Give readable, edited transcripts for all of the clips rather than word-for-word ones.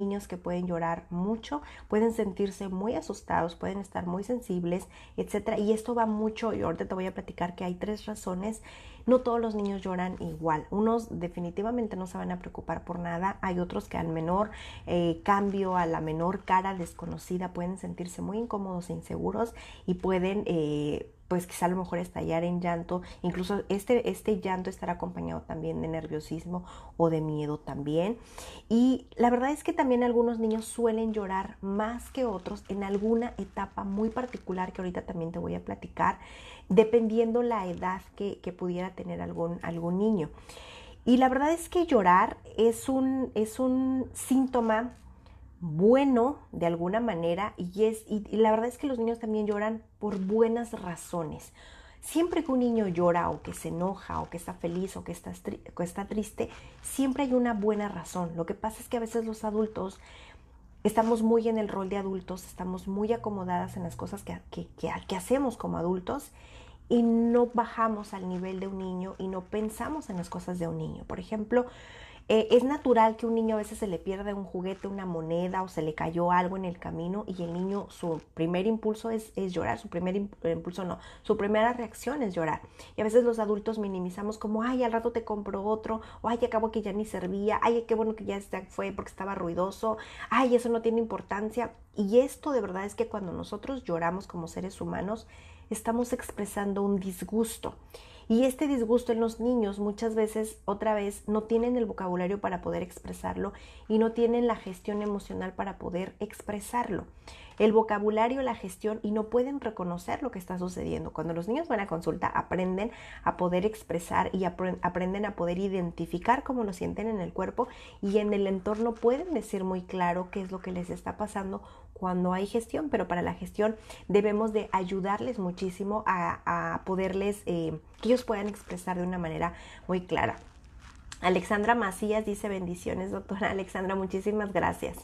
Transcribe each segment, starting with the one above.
niños que pueden llorar mucho, pueden sentirse muy asustados, pueden estar muy sensibles, etcétera. Y esto va mucho, y ahorita te voy a platicar que hay 3 razones. No todos los niños lloran igual. Unos definitivamente no se van a preocupar por nada. Hay otros que al menor cambio, a la menor cara desconocida, pueden sentirse muy incómodos e inseguros y pueden pues quizá a lo mejor estallar en llanto. Incluso este llanto estará acompañado también de nerviosismo o de miedo también. Y la verdad es que también algunos niños suelen llorar más que otros en alguna etapa muy particular que ahorita también te voy a platicar, dependiendo la edad que pudiera tener algún niño. Y la verdad es que llorar es un síntoma bueno de alguna manera y la verdad es que los niños también lloran por buenas razones. Siempre que un niño llora o que se enoja o que está feliz o que está triste, siempre hay una buena razón. Lo que pasa es que a veces los adultos estamos muy en el rol de adultos, estamos muy acomodadas en las cosas que hacemos como adultos y no bajamos al nivel de un niño y no pensamos en las cosas de un niño. Por ejemplo, es natural que un niño a veces se le pierda un juguete, una moneda o se le cayó algo en el camino y el niño, su primer impulso es llorar, su primera reacción es llorar. Y a veces los adultos minimizamos como, ay, al rato te compro otro, o ay, acabó que ya ni servía, ay, qué bueno que ya fue porque estaba ruidoso, ay, eso no tiene importancia. Y esto de verdad es que cuando nosotros lloramos como seres humanos, estamos expresando un disgusto. Y este disgusto en los niños muchas veces, otra vez, no tienen el vocabulario para poder expresarlo y no tienen la gestión emocional para poder expresarlo. El vocabulario, la gestión y no pueden reconocer lo que está sucediendo. Cuando los niños van a consulta aprenden a poder expresar y aprenden a poder identificar cómo lo sienten en el cuerpo y en el entorno pueden decir muy claro qué es lo que les está pasando cuando hay gestión, pero para la gestión debemos de ayudarles muchísimo a poderles, que ellos puedan expresar de una manera muy clara. Alexandra Macías dice bendiciones, doctora Alexandra, muchísimas gracias.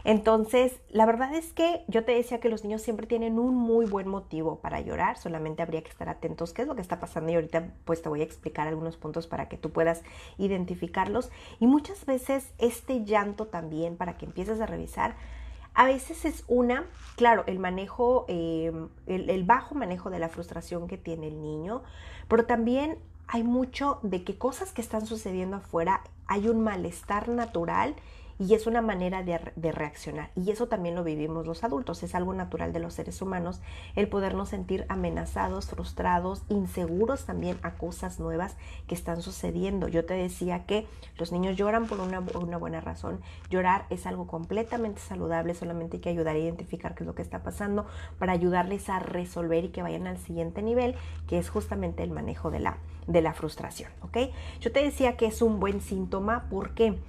Entonces, la verdad es que yo te decía que los niños siempre tienen un muy buen motivo para llorar, solamente habría que estar atentos qué es lo que está pasando y ahorita pues te voy a explicar algunos puntos para que tú puedas identificarlos. Y muchas veces este llanto también, para que empieces a revisar, a veces es claro, el manejo, el bajo manejo de la frustración que tiene el niño, pero también hay mucho de que cosas que están sucediendo afuera, hay un malestar natural y es una manera de reaccionar. Y eso también lo vivimos los adultos, es algo natural de los seres humanos, el podernos sentir amenazados, frustrados, inseguros también a cosas nuevas que están sucediendo. Yo te decía que los niños lloran por una buena razón. Llorar es algo completamente saludable, solamente hay que ayudar a identificar qué es lo que está pasando para ayudarles a resolver y que vayan al siguiente nivel, que es justamente el manejo de la frustración, ¿ok? Yo te decía que es un buen síntoma porque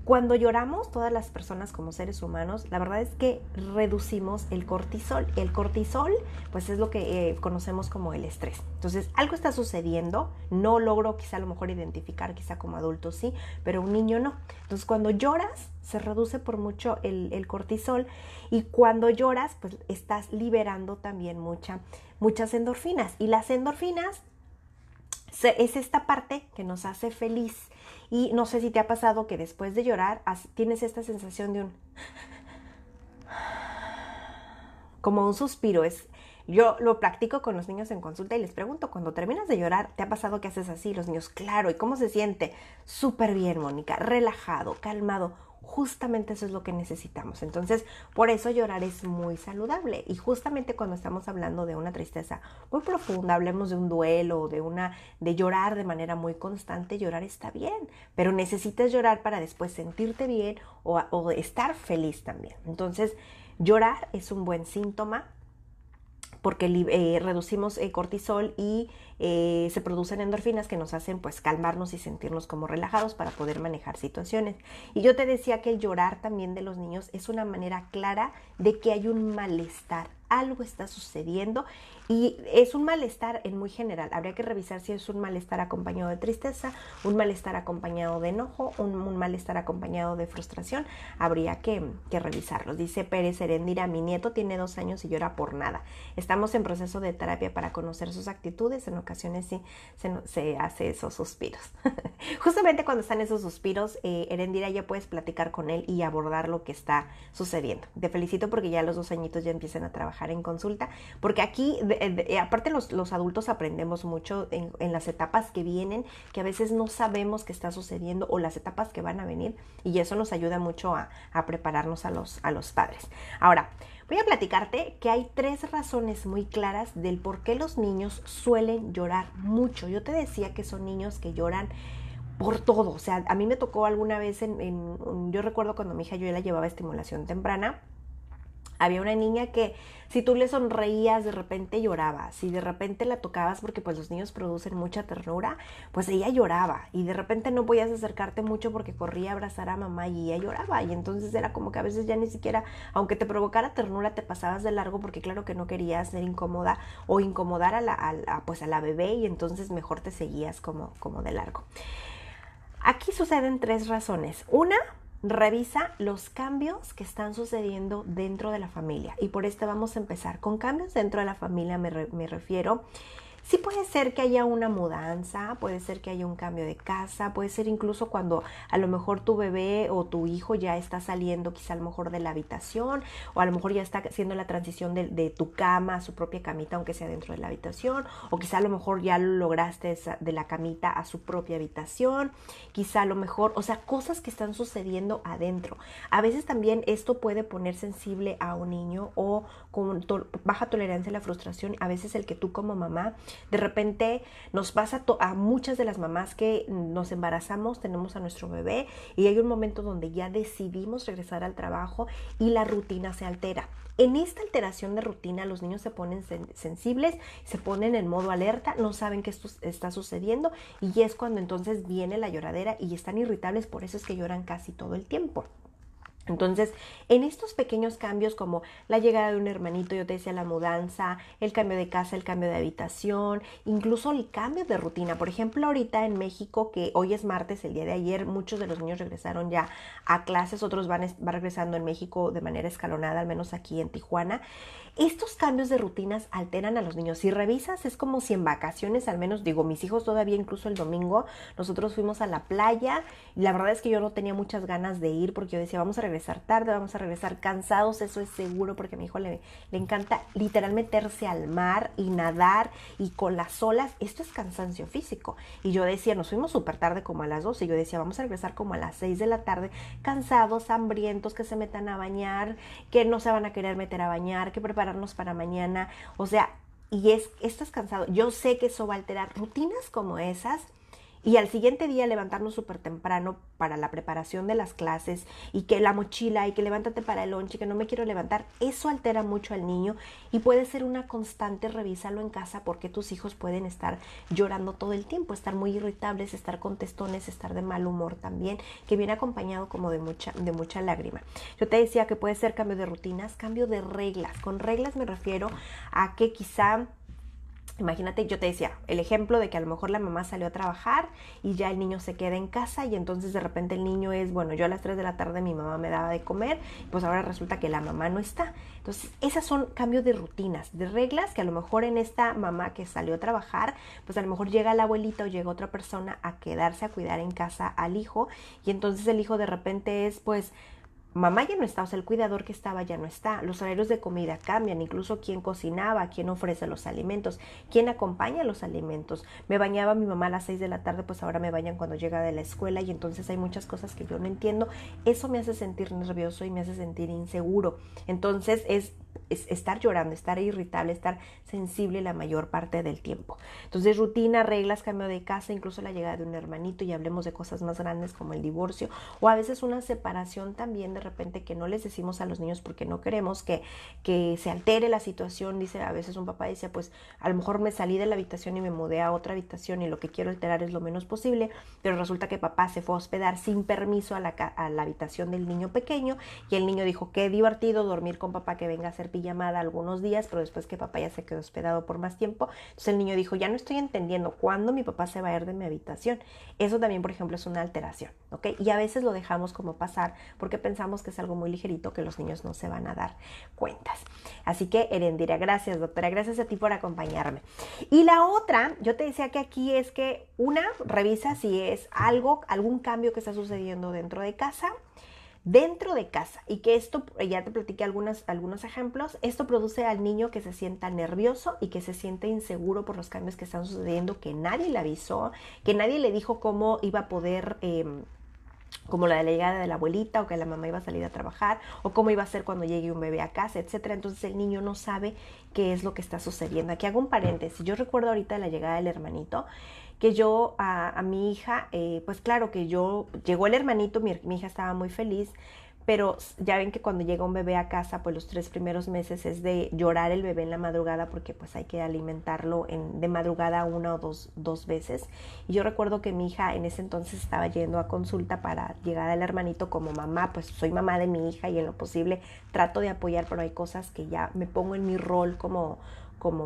cuando lloramos, todas las personas como seres humanos, la verdad es que reducimos el cortisol. El cortisol, pues es lo que conocemos como el estrés. Entonces, algo está sucediendo, no logro quizá a lo mejor identificar, quizá como adulto sí, pero un niño no. Entonces, cuando lloras, se reduce por mucho el cortisol y cuando lloras, pues estás liberando también muchas endorfinas. Y las endorfinas es esta parte que nos hace feliz. Y no sé si te ha pasado que después de llorar tienes esta sensación de como un suspiro. Yo lo practico con los niños en consulta y les pregunto, cuando terminas de llorar, ¿te ha pasado que haces así? Los niños, claro. ¿Y cómo se siente? Súper bien, Mónica, relajado, calmado. Justamente eso es lo que necesitamos. Entonces, por eso llorar es muy saludable. Y justamente cuando estamos hablando de una tristeza muy profunda, hablemos de un duelo, de llorar de manera muy constante, llorar está bien. Pero necesitas llorar para después sentirte bien o estar feliz también. Entonces, llorar es un buen síntoma porque reducimos cortisol y se producen endorfinas que nos hacen pues calmarnos y sentirnos como relajados para poder manejar situaciones. Y yo te decía que el llorar también de los niños es una manera clara de que hay un malestar algo está sucediendo y es un malestar en muy general. Habría que revisar si es un malestar acompañado de tristeza, un malestar acompañado de enojo, un malestar acompañado de frustración. Habría que revisarlo. Dice Pérez Herendira, mi nieto tiene 2 años y llora por nada. Estamos en proceso de terapia para conocer sus actitudes. En ocasiones sí se hace esos suspiros. Justamente cuando están esos suspiros, Herendira, ya puedes platicar con él y abordar lo que está sucediendo. Te felicito porque ya a los 2 añitos ya empiezan a trabajar en consulta, porque aquí, aparte los adultos aprendemos mucho en las etapas que vienen, que a veces no sabemos qué está sucediendo o las etapas que van a venir, y eso nos ayuda mucho a prepararnos a los padres. Ahora, voy a platicarte que hay 3 razones muy claras del por qué los niños suelen llorar mucho. Yo te decía que son niños que lloran por todo. O sea, a mí me tocó alguna vez, yo recuerdo cuando mi hija yo la llevaba a estimulación temprana, había una niña que si tú le sonreías de repente lloraba, si de repente la tocabas porque pues los niños producen mucha ternura, pues ella lloraba y de repente no podías acercarte mucho porque corría a abrazar a mamá y ella lloraba, y entonces era como que a veces ya ni siquiera, aunque te provocara ternura, te pasabas de largo porque claro que no querías ser incómoda o incomodar a la bebé, y entonces mejor te seguías como de largo. Aquí suceden 3 razones. Una, revisa los cambios que están sucediendo dentro de la familia. Y por esto vamos a empezar. Con cambios dentro de la familia me refiero. Sí, puede ser que haya una mudanza, puede ser que haya un cambio de casa, puede ser incluso cuando a lo mejor tu bebé o tu hijo ya está saliendo quizá a lo mejor de la habitación, o a lo mejor ya está haciendo la transición de tu cama a su propia camita, aunque sea dentro de la habitación, o quizá a lo mejor ya lo lograste de la camita a su propia habitación, quizá a lo mejor, o sea, cosas que están sucediendo adentro. A veces también esto puede poner sensible a un niño, o con baja tolerancia a la frustración. A veces el que tú como mamá, de repente nos pasa a muchas de las mamás que nos embarazamos, tenemos a nuestro bebé y hay un momento donde ya decidimos regresar al trabajo y la rutina se altera. En esta alteración de rutina los niños se ponen sensibles, se ponen en modo alerta, no saben que esto está sucediendo, y es cuando entonces viene la lloradera y están irritables. Por eso es que lloran casi todo el tiempo. Entonces, en estos pequeños cambios como la llegada de un hermanito, yo te decía, la mudanza, el cambio de casa, el cambio de habitación, incluso el cambio de rutina. Por ejemplo, ahorita en México, que hoy es martes, el día de ayer, muchos de los niños regresaron ya a clases, otros van regresando en México de manera escalonada, al menos aquí en Tijuana. Estos cambios de rutinas alteran a los niños. Si revisas, es como si en vacaciones, al menos, digo, mis hijos todavía, incluso el domingo, nosotros fuimos a la playa, y la verdad es que yo no tenía muchas ganas de ir porque yo decía, vamos a regresar tarde, vamos a regresar cansados, eso es seguro, porque a mi hijo le encanta literal meterse al mar y nadar, y con las olas, esto es cansancio físico. Y yo decía, nos fuimos súper tarde, como a las 12, y yo decía, vamos a regresar como a las 6 de la tarde, cansados, hambrientos, que se metan a bañar, que no se van a querer meter a bañar, que prepararnos para mañana, o sea, estás cansado. Yo sé que eso va a alterar rutinas como esas, y al siguiente día levantarnos súper temprano para la preparación de las clases, y que la mochila, y que levántate para el lonche, que no me quiero levantar, eso altera mucho al niño, y puede ser una constante. Revísalo en casa, porque tus hijos pueden estar llorando todo el tiempo, estar muy irritables, estar contestones, estar de mal humor también, que viene acompañado como de mucha lágrima. Yo te decía que puede ser cambio de rutinas, cambio de reglas. Con reglas me refiero a que quizá, imagínate, yo te decía, el ejemplo de que a lo mejor la mamá salió a trabajar y ya el niño se queda en casa, y entonces de repente el niño es, bueno, yo a las 3 de la tarde mi mamá me daba de comer, pues ahora resulta que la mamá no está. Entonces, esas son cambios de rutinas, de reglas, que a lo mejor en esta mamá que salió a trabajar, pues a lo mejor llega la abuelita o llega otra persona a quedarse a cuidar en casa al hijo, y entonces el hijo de repente es, pues, mamá ya no está, o sea, el cuidador que estaba ya no está, los horarios de comida cambian, incluso quién cocinaba, quién ofrece los alimentos, quién acompaña los alimentos. Me bañaba mi mamá a las 6 de la tarde, pues ahora me bañan cuando llega de la escuela, y entonces hay muchas cosas que yo no entiendo. Eso me hace sentir nervioso y me hace sentir inseguro. Entonces es estar llorando, estar irritable, estar sensible la mayor parte del tiempo. Entonces, rutina, reglas, cambio de casa, incluso la llegada de un hermanito, y hablemos de cosas más grandes como el divorcio, o a veces una separación también, de repente, que no les decimos a los niños porque no queremos que se altere la situación. Dice, a veces un papá dice, pues a lo mejor me salí de la habitación y me mudé a otra habitación y lo que quiero alterar es lo menos posible, pero resulta que papá se fue a hospedar sin permiso a la habitación del niño pequeño, y el niño dijo, qué divertido dormir con papá, que venga a hacer hacer pijamada algunos días, pero después que papá ya se quedó hospedado por más tiempo, entonces el niño dijo, ya no estoy entendiendo cuándo mi papá se va a ir de mi habitación. Eso también, por ejemplo, es una alteración, ¿ok? Y a veces lo dejamos como pasar porque pensamos que es algo muy ligerito que los niños no se van a dar cuentas. Así que, Erendira, gracias, doctora, gracias a ti por acompañarme. Y la otra, yo te decía que aquí es que revisa si es algún cambio que está sucediendo dentro de casa, y que esto, ya te platiqué algunos ejemplos, esto produce al niño que se sienta nervioso y que se siente inseguro por los cambios que están sucediendo, que nadie le avisó, que nadie le dijo cómo iba a poder como la de la llegada de la abuelita, o que la mamá iba a salir a trabajar, o cómo iba a ser cuando llegue un bebé a casa, etcétera. Entonces el niño no sabe qué es lo que está sucediendo. Aquí hago un paréntesis. Yo recuerdo ahorita la llegada del hermanito, que yo a mi hija, pues claro que llegó el hermanito, mi hija estaba muy feliz, pero ya ven que cuando llega un bebé a casa, pues los 3 primeros meses es de llorar el bebé en la madrugada, porque pues hay que alimentarlo de madrugada 1 o 2 veces. Y yo recuerdo que mi hija en ese entonces estaba yendo a consulta para llegar al hermanito como mamá, pues soy mamá de mi hija y en lo posible trato de apoyar, pero hay cosas que ya me pongo en mi rol como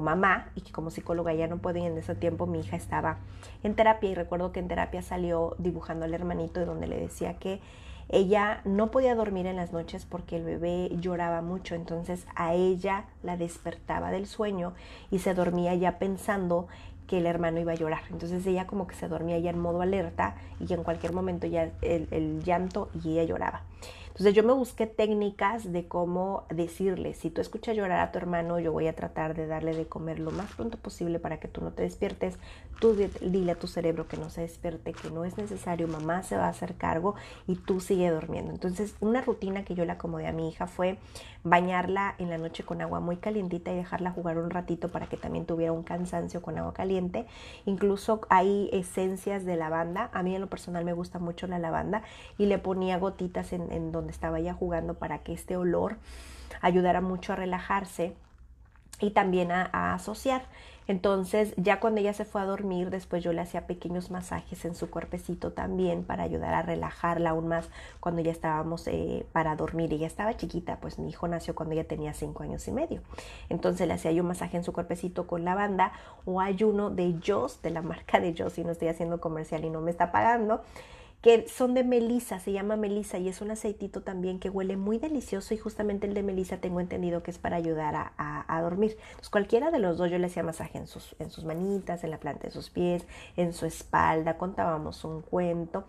mamá y que como psicóloga ya no puedo, y en ese tiempo mi hija estaba en terapia, y recuerdo que en terapia salió dibujando al hermanito, de donde le decía que ella no podía dormir en las noches porque el bebé lloraba mucho, entonces a ella la despertaba del sueño y se dormía ya pensando que el hermano iba a llorar. Entonces ella como que se dormía ya en modo alerta y en cualquier momento ya el llanto, y ella lloraba. Entonces yo me busqué técnicas de cómo decirle, si tú escuchas llorar a tu hermano, yo voy a tratar de darle de comer lo más pronto posible para que tú no te despiertes. Tú dile a tu cerebro que no se despierte, que no es necesario, mamá se va a hacer cargo y tú sigue durmiendo. Entonces una rutina que yo le acomodé a mi hija fue bañarla en la noche con agua muy calientita y dejarla jugar un ratito para que también tuviera un cansancio con agua caliente. Incluso hay esencias de lavanda, a mí en lo personal me gusta mucho la lavanda, y le ponía gotitas en donde estaba ya jugando para que este olor ayudara mucho a relajarse y también a asociar. Entonces ya cuando ella se fue a dormir, después yo le hacía pequeños masajes en su cuerpecito también para ayudar a relajarla aún más cuando ya estábamos para dormir. Ella estaba chiquita, pues mi hijo nació cuando ella tenía 5 años y medio. Entonces le hacía yo un masaje en su cuerpecito con lavanda, o hay uno de Joss, de la marca de Joss, y no estoy haciendo comercial y no me está pagando, que son de melisa, se llama melisa, y es un aceitito también que huele muy delicioso, y justamente el de melisa tengo entendido que es para ayudar a dormir. Entonces cualquiera de los dos yo le hacía masaje en sus manitas, en la planta de sus pies, en su espalda, contábamos un cuento.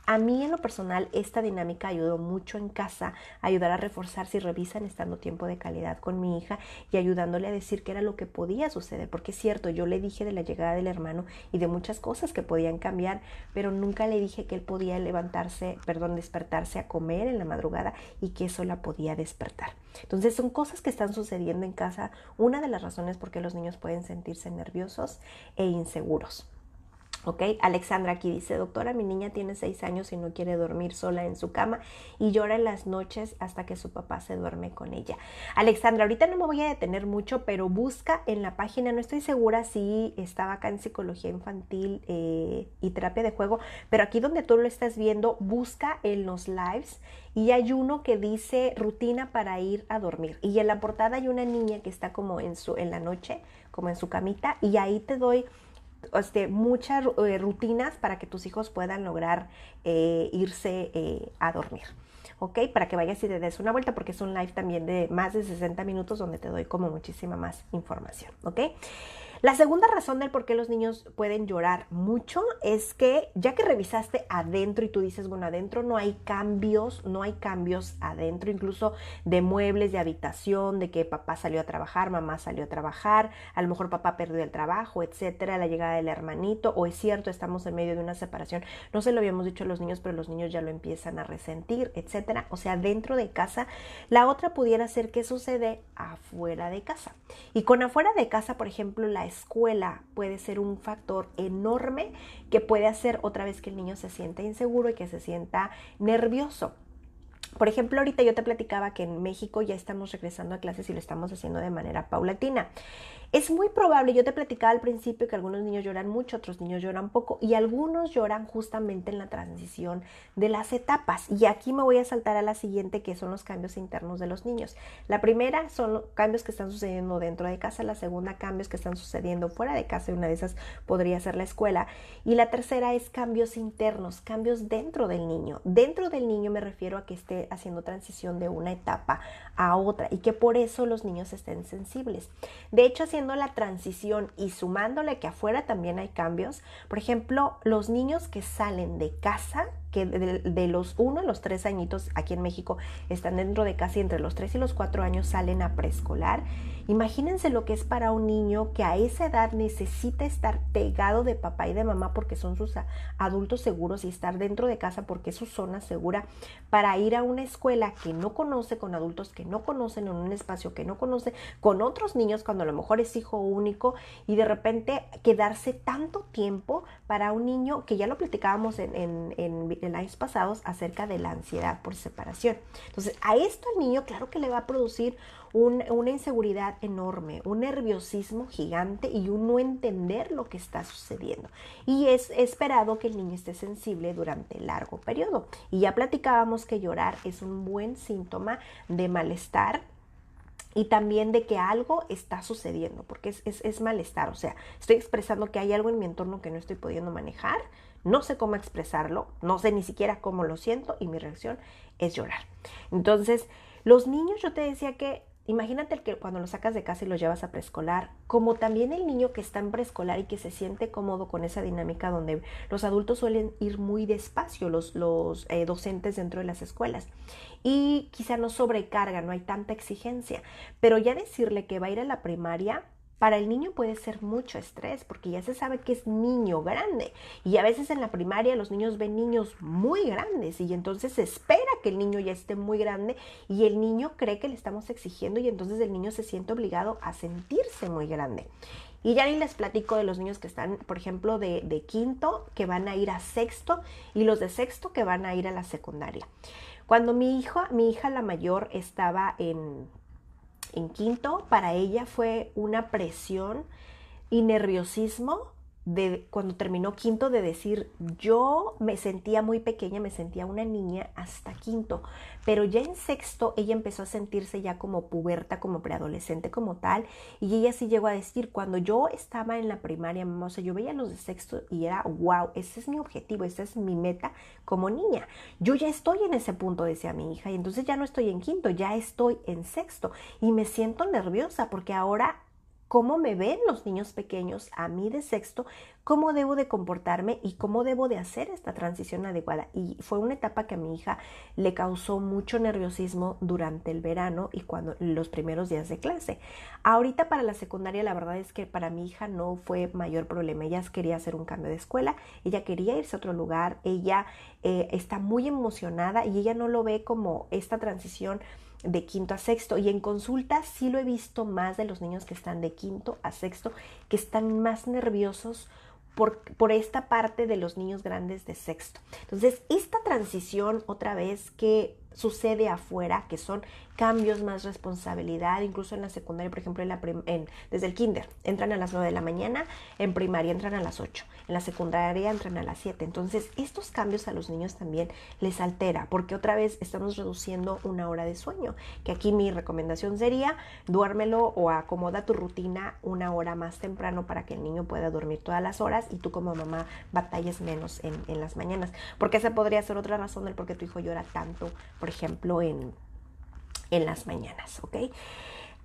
A mí en lo personal esta dinámica ayudó mucho en casa, a ayudar a reforzar si revisan estando tiempo de calidad con mi hija y ayudándole a decir qué era lo que podía suceder, porque es cierto, yo le dije de la llegada del hermano y de muchas cosas que podían cambiar, pero nunca le dije que él podía despertarse a comer en la madrugada y que eso la podía despertar. Entonces son cosas que están sucediendo en casa, una de las razones por qué los niños pueden sentirse nerviosos e inseguros. Ok, Alexandra aquí dice, doctora, mi niña tiene 6 años y no quiere dormir sola en su cama y llora en las noches hasta que su papá se duerme con ella. Alexandra, ahorita no me voy a detener mucho, pero busca en la página, no estoy segura si estaba acá en psicología infantil y terapia de juego, pero aquí donde tú lo estás viendo, busca en los lives y hay uno que dice rutina para ir a dormir, y en la portada hay una niña que está como en la noche, como en su camita, y ahí te doy muchas rutinas para que tus hijos puedan lograr irse a dormir. ¿Ok? Para que vayas y te des una vuelta, porque es un live también de más de 60 minutos donde te doy como muchísima más información. ¿Ok? La segunda razón del por qué los niños pueden llorar mucho es que ya que revisaste adentro y tú dices, bueno, adentro no hay cambios adentro, incluso de muebles, de habitación, de que papá salió a trabajar, mamá salió a trabajar, a lo mejor papá perdió el trabajo, etcétera, la llegada del hermanito, o es cierto, estamos en medio de una separación, no se lo habíamos dicho a los niños, pero los niños ya lo empiezan a resentir, etcétera, o sea, dentro de casa. La otra pudiera ser que sucede afuera de casa, y con afuera de casa, por ejemplo, la escuela puede ser un factor enorme que puede hacer otra vez que el niño se sienta inseguro y que se sienta nervioso. Por ejemplo, ahorita yo te platicaba que en México ya estamos regresando a clases y lo estamos haciendo de manera paulatina. Es muy probable, yo te platicaba al principio que algunos niños lloran mucho, otros niños lloran poco y algunos lloran justamente en la transición de las etapas. Y aquí me voy a saltar a la siguiente, que son los cambios internos de los niños. La primera son los cambios que están sucediendo dentro de casa, la segunda cambios que están sucediendo fuera de casa y una de esas podría ser la escuela. Y la tercera es cambios internos, cambios dentro del niño. Dentro del niño me refiero a que esté haciendo transición de una etapa a otra y que por eso los niños estén sensibles. De hecho, haciendo la transición y sumándole que afuera también hay cambios, por ejemplo, los niños que salen de casa, que de los 1 a los 3 añitos aquí en México están dentro de casa y entre los 3 y los 4 años salen a preescolar. Imagínense lo que es para un niño que a esa edad necesita estar pegado de papá y de mamá porque son sus adultos seguros y estar dentro de casa porque es su zona segura para ir a una escuela que no conoce, con adultos que no conocen, en un espacio que no conoce, con otros niños cuando a lo mejor es hijo único y de repente quedarse tanto tiempo para un niño que ya lo platicábamos en años pasados acerca de la ansiedad por separación. Entonces a esto al niño claro que le va a producir una inseguridad enorme, un nerviosismo gigante y un no entender lo que está sucediendo. Y es esperado que el niño esté sensible durante largo periodo. Y ya platicábamos que llorar es un buen síntoma de malestar y también de que algo está sucediendo, porque es malestar, o sea, estoy expresando que hay algo en mi entorno que no estoy pudiendo manejar, no sé cómo expresarlo, no sé ni siquiera cómo lo siento y mi reacción es llorar. Entonces, los niños, yo te decía que imagínate que cuando los sacas de casa y los llevas a preescolar, como también el niño que está en preescolar y que se siente cómodo con esa dinámica donde los adultos suelen ir muy despacio, los docentes dentro de las escuelas. Y quizá no sobrecarga, no hay tanta exigencia. Pero ya decirle que va a ir a la primaria, para el niño puede ser mucho estrés porque ya se sabe que es niño grande y a veces en la primaria los niños ven niños muy grandes y entonces se espera que el niño ya esté muy grande y el niño cree que le estamos exigiendo y entonces el niño se siente obligado a sentirse muy grande. Y ya ni les platico de los niños que están, por ejemplo, de quinto, que van a ir a sexto y los de sexto que van a ir a la secundaria. Cuando mi hija la mayor estaba en quinto, para ella fue una presión y nerviosismo de cuando terminó quinto de decir, yo me sentía muy pequeña, me sentía una niña hasta quinto, pero ya en sexto ella empezó a sentirse ya como puberta, como preadolescente, como tal, y ella sí llegó a decir, cuando yo estaba en la primaria, o sea, yo veía los de sexto y era, wow, ese es mi objetivo, esa es mi meta como niña, yo ya estoy en ese punto, decía mi hija, y entonces ya no estoy en quinto, ya estoy en sexto, y me siento nerviosa porque ahora cómo me ven los niños pequeños a mí de sexto, cómo debo de comportarme y cómo debo de hacer esta transición adecuada. Y fue una etapa que a mi hija le causó mucho nerviosismo durante el verano y cuando los primeros días de clase. Ahorita para la secundaria la verdad es que para mi hija no fue mayor problema. Ella quería hacer un cambio de escuela, ella quería irse a otro lugar, ella está muy emocionada y ella no lo ve como esta transición de quinto a sexto, y en consulta sí lo he visto más de los niños que están de quinto a sexto, que están más nerviosos por esta parte de los niños grandes de sexto. Entonces, esta transición otra vez que sucede afuera, que son cambios, más responsabilidad, incluso en la secundaria, por ejemplo, desde el kinder, entran a las 9 de la mañana, en primaria entran a las 8, en la secundaria entran a las 7. Entonces, estos cambios a los niños también les altera, porque otra vez estamos reduciendo una hora de sueño, que aquí mi recomendación sería, duérmelo o acomoda tu rutina una hora más temprano para que el niño pueda dormir todas las horas y tú como mamá batalles menos en las mañanas, porque esa podría ser otra razón del por qué tu hijo llora tanto, por ejemplo, en las mañanas, ¿ok?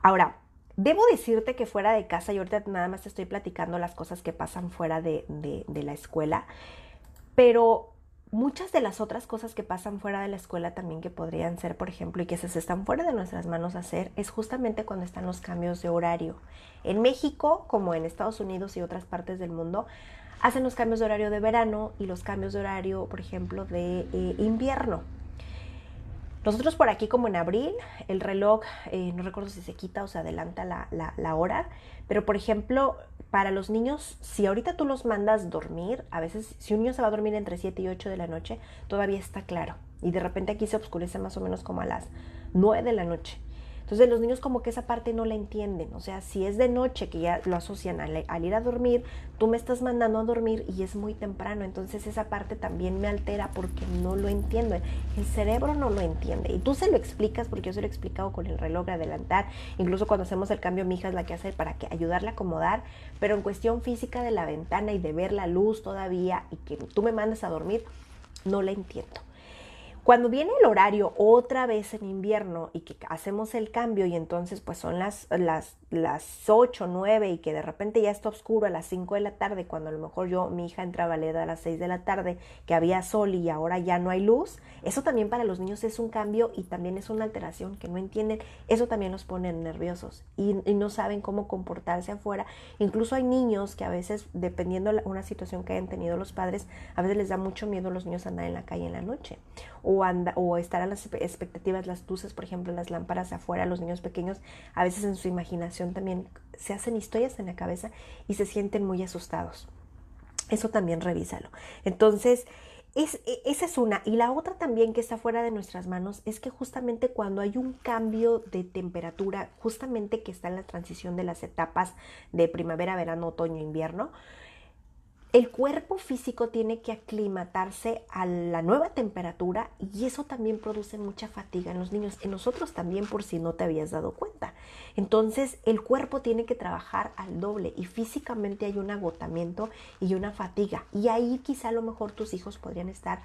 Ahora, debo decirte que fuera de casa, y ahorita nada más te estoy platicando las cosas que pasan fuera de la escuela, pero muchas de las otras cosas que pasan fuera de la escuela también que podrían ser, por ejemplo, y que se están fuera de nuestras manos hacer, es justamente cuando están los cambios de horario. En México, como en Estados Unidos y otras partes del mundo, hacen los cambios de horario de verano y los cambios de horario, por ejemplo, de invierno. Nosotros por aquí, como en abril, el reloj, no recuerdo si se quita o se adelanta la hora, pero por ejemplo, para los niños, si ahorita tú los mandas dormir, a veces si un niño se va a dormir entre 7 y 8 de la noche, todavía está claro. Y de repente aquí se oscurece más o menos como a las 9 de la noche. Entonces los niños como que esa parte no la entienden. O sea, si es de noche, que ya lo asocian al ir a dormir, tú me estás mandando a dormir y es muy temprano. Entonces esa parte también me altera porque no lo entiendo. El cerebro no lo entiende. Y tú se lo explicas, porque yo se lo he explicado con el reloj de adelantar. Incluso cuando hacemos el cambio, mi hija es la que hace para que ayudarle a acomodar. Pero en cuestión física de la ventana y de ver la luz todavía y que tú me mandes a dormir, no la entiendo. Cuando viene el horario otra vez en invierno y que hacemos el cambio y entonces pues son las 8, 9 y que de repente ya está oscuro a las 5 de la tarde, cuando a lo mejor mi hija entraba a leer a las 6 de la tarde, que había sol y ahora ya no hay luz, eso también para los niños es un cambio y también es una alteración que no entienden, eso también los pone nerviosos y no saben cómo comportarse afuera. Incluso hay niños que a veces, dependiendo de una situación que hayan tenido los padres, a veces les da mucho miedo a los niños andar en la calle en la noche o estar a las expectativas, las luces, por ejemplo, las lámparas afuera. Los niños pequeños a veces en su imaginación también se hacen historias en la cabeza y se sienten muy asustados. Eso también revísalo. Entonces, esa es una. Y la otra también que está fuera de nuestras manos es que justamente cuando hay un cambio de temperatura, justamente que está en la transición de las etapas de primavera, verano, otoño, invierno, el cuerpo físico tiene que aclimatarse a la nueva temperatura y eso también produce mucha fatiga en los niños, en nosotros también, por si no te habías dado cuenta. Entonces el cuerpo tiene que trabajar al doble y físicamente hay un agotamiento y una fatiga, y ahí quizá a lo mejor tus hijos podrían estar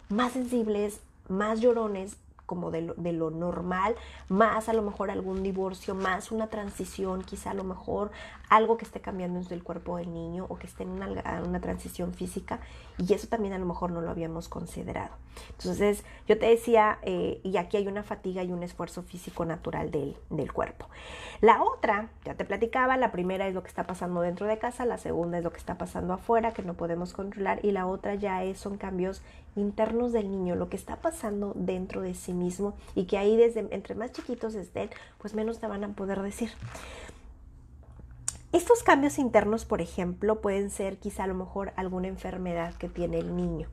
más sensibles, más llorones, como de lo normal, más a lo mejor algún divorcio, más una transición, quizá a lo mejor algo que esté cambiando en el cuerpo del niño o que esté en una transición física, y eso también a lo mejor no lo habíamos considerado. Entonces yo te decía, y aquí hay una fatiga y un esfuerzo físico natural del cuerpo. La otra, ya te platicaba, la primera es lo que está pasando dentro de casa, la segunda es lo que está pasando afuera, que no podemos controlar, y la otra ya son cambios internos del niño, lo que está pasando dentro de sí mismo, y que ahí entre más chiquitos estén, pues menos te van a poder decir. Estos cambios internos, por ejemplo, pueden ser quizá a lo mejor alguna enfermedad que tiene el niño.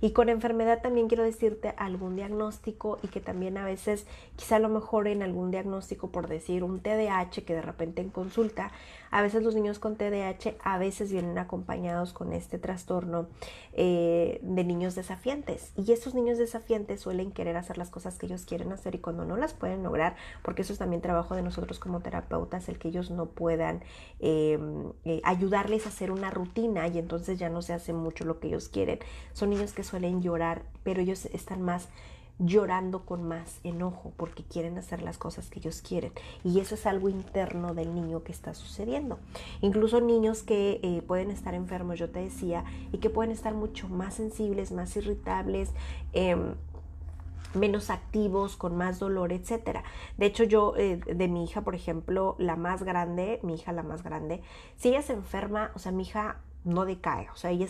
Y con enfermedad también quiero decirte algún diagnóstico, y que también a veces, quizá a lo mejor en algún diagnóstico, por decir un TDAH, que de repente en consulta, a veces los niños con TDAH a veces vienen acompañados con este trastorno de niños desafiantes. Y esos niños desafiantes suelen querer hacer las cosas que ellos quieren hacer, y cuando no las pueden lograr, porque eso es también trabajo de nosotros como terapeutas, el que ellos no puedan ayudarles a hacer una rutina, y entonces ya no se hace mucho lo que ellos quieren. Son niños que suelen llorar, pero ellos están más llorando con más enojo porque quieren hacer las cosas que ellos quieren, y eso es algo interno del niño que está sucediendo. Incluso niños que pueden estar enfermos, yo te decía, y que pueden estar mucho más sensibles, más irritables, menos activos, con más dolor, etcétera. De hecho, yo de mi hija, por ejemplo, mi hija la más grande, si ella se enferma, o sea, mi hija no decae, o sea, ella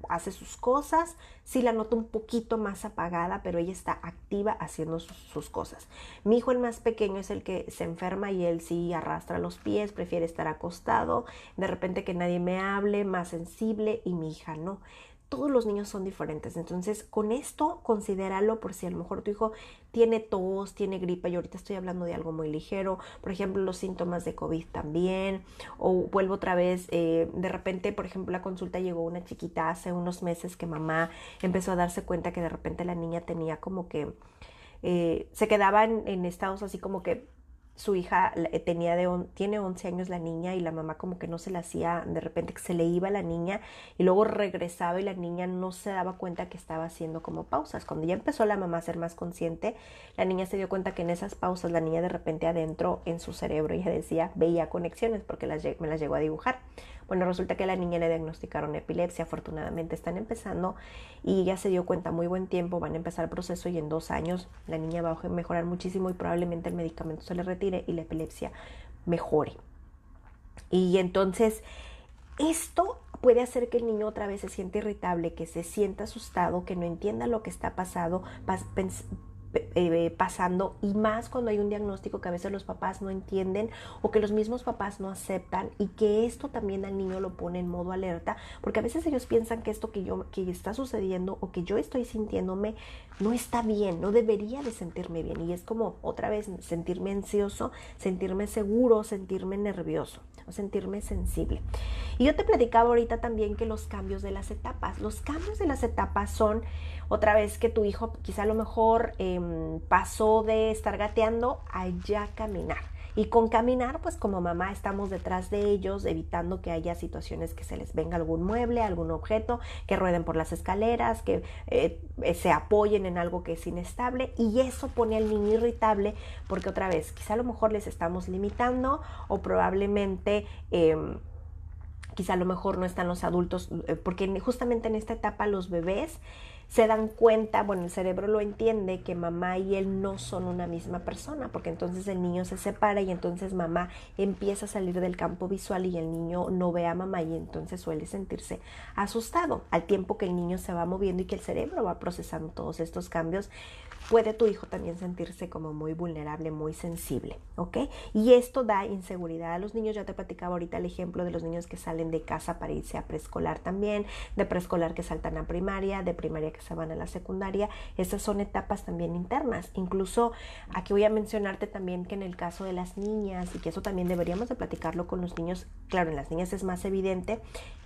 hace sus cosas, sí la noto un poquito más apagada, pero ella está activa haciendo sus cosas. Mi hijo, el más pequeño, es el que se enferma y él sí arrastra los pies, prefiere estar acostado, de repente que nadie me hable, más sensible, y mi hija no. Todos los niños son diferentes, entonces con esto considéralo por si a lo mejor tu hijo tiene tos, tiene gripa, y ahorita estoy hablando de algo muy ligero, por ejemplo los síntomas de COVID también, o vuelvo otra vez, de repente, por ejemplo, la consulta llegó una chiquita hace unos meses que mamá empezó a darse cuenta que de repente la niña tenía como que, se quedaba en estados así como que su hija tiene 11 años la niña, y la mamá como que no se la hacía, de repente que se le iba la niña y luego regresaba, y la niña no se daba cuenta que estaba haciendo como pausas. Cuando ya empezó la mamá a ser más consciente, la niña se dio cuenta que en esas pausas la niña de repente adentro en su cerebro, ella decía, veía conexiones porque me las llegó a dibujar. Bueno, resulta que a la niña le diagnosticaron epilepsia, afortunadamente están empezando, y ella se dio cuenta muy buen tiempo, van a empezar el proceso, y en 2 años la niña va a mejorar muchísimo, y probablemente el medicamento se le retire y la epilepsia mejore. Y entonces esto puede hacer que el niño otra vez se sienta irritable, que se sienta asustado, que no entienda lo que está pasando, pasando, y más cuando hay un diagnóstico que a veces los papás no entienden o que los mismos papás no aceptan, y que esto también al niño lo pone en modo alerta, porque a veces ellos piensan que esto que está sucediendo o que yo estoy sintiéndome no está bien, no debería de sentirme bien, y es como otra vez sentirme ansioso, sentirme seguro, sentirme nervioso o sentirme sensible. Y yo te platicaba ahorita también que los cambios de las etapas son otra vez que tu hijo quizá a lo mejor pasó de estar gateando a ya caminar. Y con caminar, pues como mamá estamos detrás de ellos, evitando que haya situaciones que se les venga algún mueble, algún objeto, que rueden por las escaleras, que se apoyen en algo que es inestable, y eso pone al niño irritable porque otra vez, quizá a lo mejor les estamos limitando, o probablemente quizá a lo mejor no están los adultos, porque justamente en esta etapa los bebés se dan cuenta, bueno, el cerebro lo entiende, que mamá y él no son una misma persona, porque entonces el niño se separa y entonces mamá empieza a salir del campo visual y el niño no ve a mamá, y entonces suele sentirse asustado. Al tiempo que el niño se va moviendo y que el cerebro va procesando todos estos cambios, puede tu hijo también sentirse como muy vulnerable, muy sensible, ¿ok? Y esto da inseguridad a los niños. Ya te platicaba ahorita el ejemplo de los niños que salen de casa para irse a preescolar también, de preescolar que saltan a primaria, de primaria que se van a la secundaria. Esas son etapas también internas. Incluso aquí voy a mencionarte también que en el caso de las niñas, y que eso también deberíamos de platicarlo con los niños, claro, en las niñas es más evidente,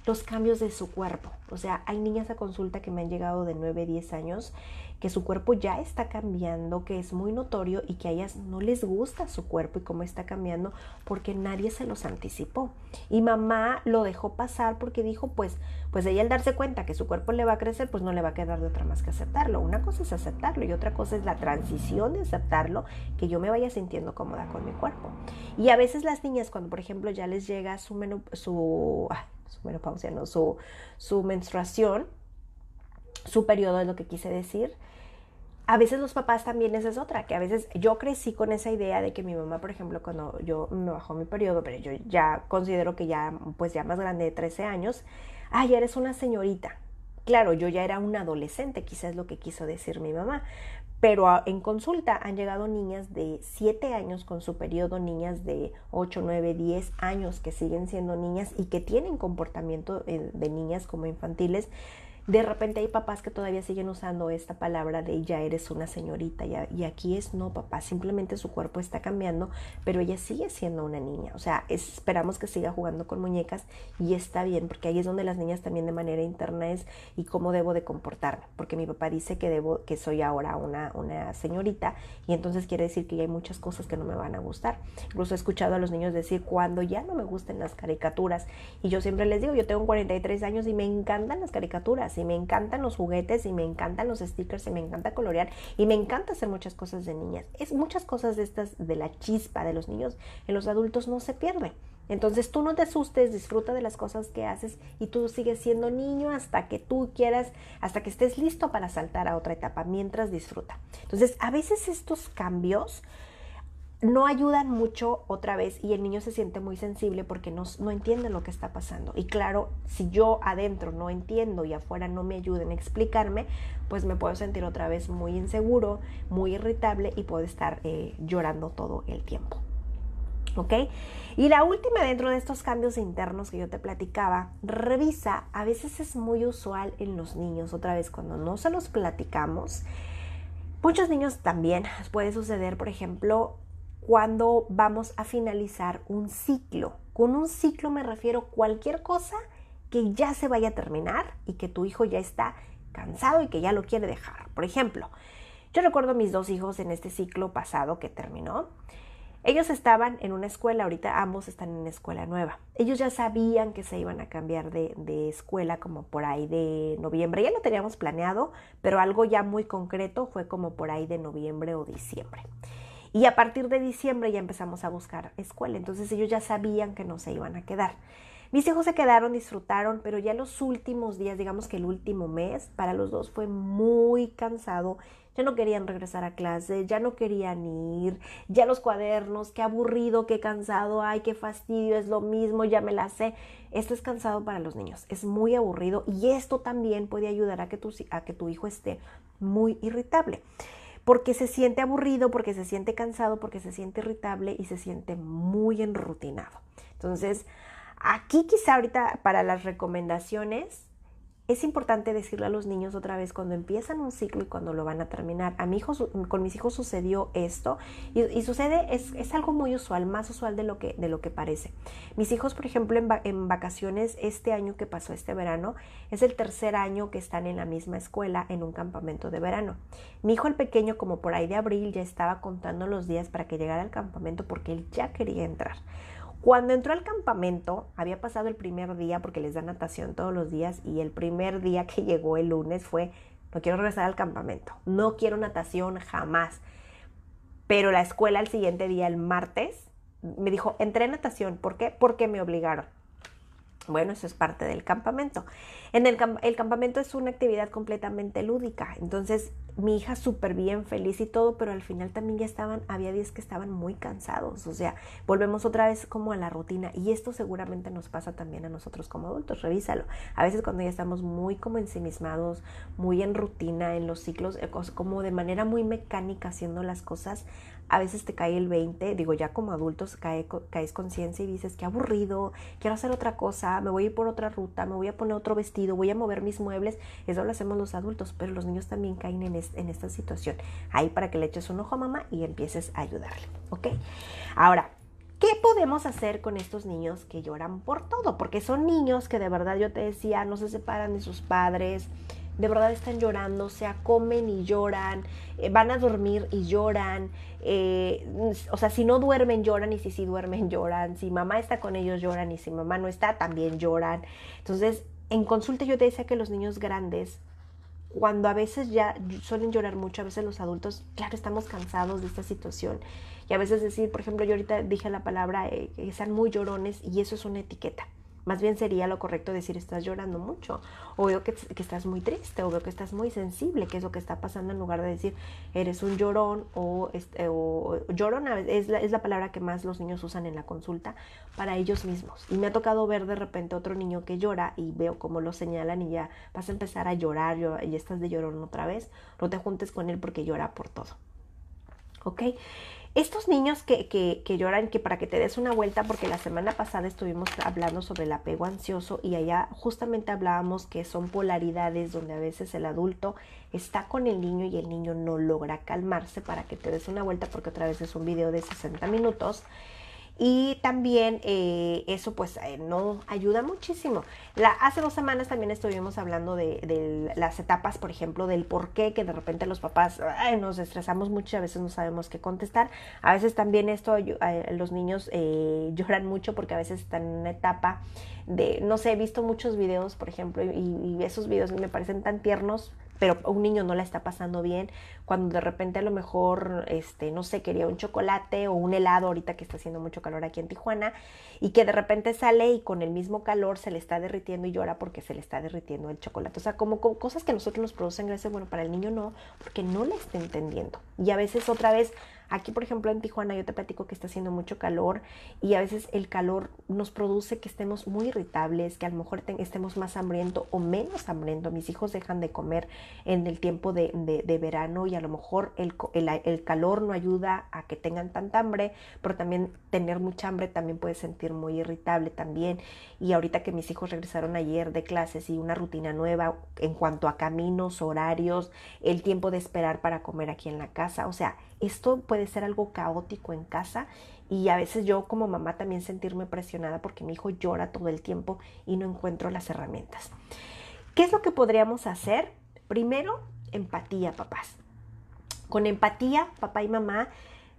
los cambios de su cuerpo. O sea, hay niñas a consulta que me han llegado de 9, 10 años que su cuerpo ya está cambiando, que es muy notorio, y que a ellas no les gusta su cuerpo y cómo está cambiando porque nadie se los anticipó. Y mamá lo dejó pasar porque dijo, pues ella al darse cuenta que su cuerpo le va a crecer, pues no le va a quedar de otra más que aceptarlo. Una cosa es aceptarlo y otra cosa es la transición de aceptarlo, que yo me vaya sintiendo cómoda con mi cuerpo. Y a veces las niñas, cuando por ejemplo ya les llega su menopausia, no, su menstruación, su periodo es lo que quise decir. A veces los papás también, esa es otra, que a veces yo crecí con esa idea de que mi mamá, por ejemplo, cuando yo me bajó mi periodo, pero yo ya considero que ya, pues ya más grande de 13 años, ya eres una señorita. Claro, yo ya era una adolescente, quizás es lo que quiso decir mi mamá, pero en consulta han llegado niñas de 7 años con su periodo, niñas de 8, 9, 10 años que siguen siendo niñas y que tienen comportamiento de niñas como infantiles. De repente hay papás que todavía siguen usando esta palabra de ya eres una señorita, y aquí es no, papá, simplemente su cuerpo está cambiando, pero ella sigue siendo una niña. O sea, esperamos que siga jugando con muñecas y está bien, porque ahí es donde las niñas también de manera interna es y cómo debo de comportarme, porque mi papá dice que soy ahora una señorita, y entonces quiere decir que ya hay muchas cosas que no me van a gustar. Incluso he escuchado a los niños decir cuando ya no me gusten las caricaturas, y yo siempre les digo, yo tengo 43 años y me encantan las caricaturas, y me encantan los juguetes, y me encantan los stickers, y me encanta colorear, y me encanta hacer muchas cosas de niñas. Es muchas cosas de estas, de la chispa de los niños, en los adultos no se pierde. Entonces tú no te asustes, disfruta de las cosas que haces, y tú sigues siendo niño hasta que tú quieras, hasta que estés listo para saltar a otra etapa, mientras disfruta. Entonces a veces estos cambios no ayudan mucho otra vez, y el niño se siente muy sensible porque no entiende lo que está pasando. Y claro, si yo adentro no entiendo y afuera no me ayuden a explicarme, pues me puedo sentir otra vez muy inseguro, muy irritable, y puedo estar llorando todo el tiempo. ¿Ok? Y la última dentro de estos cambios internos que yo te platicaba, revisa, a veces es muy usual en los niños, otra vez cuando no se los platicamos, muchos niños también puede suceder, por ejemplo, cuando vamos a finalizar un ciclo. Con un ciclo me refiero a cualquier cosa que ya se vaya a terminar y que tu hijo ya está cansado y que ya lo quiere dejar. Por ejemplo, yo recuerdo a mis 2 hijos en este ciclo pasado que terminó. Ellos estaban en una escuela, ahorita ambos están en una escuela nueva. Ellos ya sabían que se iban a cambiar de escuela como por ahí de noviembre. Ya lo teníamos planeado, pero algo ya muy concreto fue como por ahí de noviembre o diciembre. Y a partir de diciembre ya empezamos a buscar escuela, entonces ellos ya sabían que no se iban a quedar. Mis hijos se quedaron, disfrutaron, pero ya los últimos días, digamos que el último mes, para los dos fue muy cansado. Ya no querían regresar a clase, ya no querían ir, ya los cuadernos, qué aburrido, qué cansado, ay, qué fastidio, es lo mismo, ya me la sé. Esto es cansado para los niños, es muy aburrido, y esto también puede ayudar a que tu hijo esté muy irritable. porque se siente aburrido, porque se siente cansado, porque se siente irritable y se siente muy enrutinado. Entonces, aquí quizá ahorita para las recomendaciones es importante decirle a los niños otra vez cuando empiezan un ciclo y cuando lo van a terminar. Con mis hijos sucedió esto y sucede, es algo muy usual, más usual de lo que parece. Mis hijos, por ejemplo, en vacaciones este año que pasó, este verano, es el tercer año que están en la misma escuela en un campamento de verano. Mi hijo el pequeño, como por ahí de abril, ya estaba contando los días para que llegara al campamento porque él ya quería entrar. Cuando entró al campamento, había pasado el primer día porque les dan natación todos los días y el primer día que llegó el lunes fue, no quiero regresar al campamento, no quiero natación jamás. Pero la escuela el siguiente día, el martes, me dijo, entré en natación. ¿Por qué? Porque me obligaron. Bueno, eso es parte del campamento. El campamento es una actividad completamente lúdica. Entonces, mi hija súper bien, feliz y todo, pero al final también había días que estaban muy cansados. O sea, volvemos otra vez como a la rutina. Y esto seguramente nos pasa también a nosotros como adultos. Revísalo. A veces cuando ya estamos muy como ensimismados, muy en rutina, en los ciclos, como de manera muy mecánica haciendo las cosas, a veces te cae el 20, digo, ya como adultos caes conciencia y dices, qué aburrido, quiero hacer otra cosa, me voy a ir por otra ruta, me voy a poner otro vestido, voy a mover mis muebles. Eso lo hacemos los adultos, pero los niños también caen en esta situación. Ahí para que le eches un ojo a mamá y empieces a ayudarle, ¿ok? Ahora, ¿qué podemos hacer con estos niños que lloran por todo? Porque son niños que de verdad, yo te decía, no se separan de sus padres, de verdad están llorando, o sea, comen y lloran, van a dormir y lloran, o sea, si no duermen lloran y si sí duermen lloran, si mamá está con ellos lloran y si mamá no está también lloran. Entonces, en consulta yo te decía que los niños grandes, cuando a veces ya suelen llorar mucho, a veces los adultos, claro, estamos cansados de esta situación. Y a veces decir, por ejemplo, yo ahorita dije la palabra que sean muy llorones y eso es una etiqueta. Más bien sería lo correcto decir, estás llorando mucho, o veo que estás muy triste, o veo que estás muy sensible, que es lo que está pasando, en lugar de decir, eres un llorón, o llorón es la palabra que más los niños usan en la consulta para ellos mismos. Y me ha tocado ver de repente otro niño que llora y veo cómo lo señalan y ya vas a empezar a llorar y estás de llorón otra vez, no te juntes con él porque llora por todo. ¿Ok? Estos niños que lloran, que para que te des una vuelta, porque la semana pasada estuvimos hablando sobre el apego ansioso y allá justamente hablábamos que son polaridades donde a veces el adulto está con el niño y el niño no logra calmarse. Para que te des una vuelta, porque otra vez es un video de 60 minutos. Y también eso pues no ayuda muchísimo. Hace 2 semanas también estuvimos hablando de las etapas, por ejemplo, del por qué, que de repente los papás nos estresamos mucho y a veces no sabemos qué contestar. A veces también los niños lloran mucho porque a veces están en una etapa de, no sé, he visto muchos videos, por ejemplo, y esos videos me parecen tan tiernos, pero un niño no la está pasando bien, cuando de repente a lo mejor, no sé, quería un chocolate o un helado, ahorita que está haciendo mucho calor aquí en Tijuana, y que de repente sale y con el mismo calor se le está derritiendo y llora porque se le está derritiendo el chocolate. O sea, como cosas que a nosotros nos producen gracia, bueno, para el niño no, porque no le está entendiendo. Y a veces otra vez, aquí por ejemplo en Tijuana yo te platico que está haciendo mucho calor y a veces el calor nos produce que estemos muy irritables, que a lo mejor estemos más hambriento o menos hambriento. Mis hijos dejan de comer en el tiempo de verano y a lo mejor el calor no ayuda a que tengan tanta hambre, pero también tener mucha hambre también puede sentir muy irritable también. Y ahorita que mis hijos regresaron ayer de clases y una rutina nueva en cuanto a caminos, horarios, el tiempo de esperar para comer aquí en la casa, o sea, esto puede ser algo caótico en casa y a veces yo como mamá también sentirme presionada porque mi hijo llora todo el tiempo y no encuentro las herramientas. ¿Qué es lo que podríamos hacer? Primero, empatía, papás. Con empatía, papá y mamá,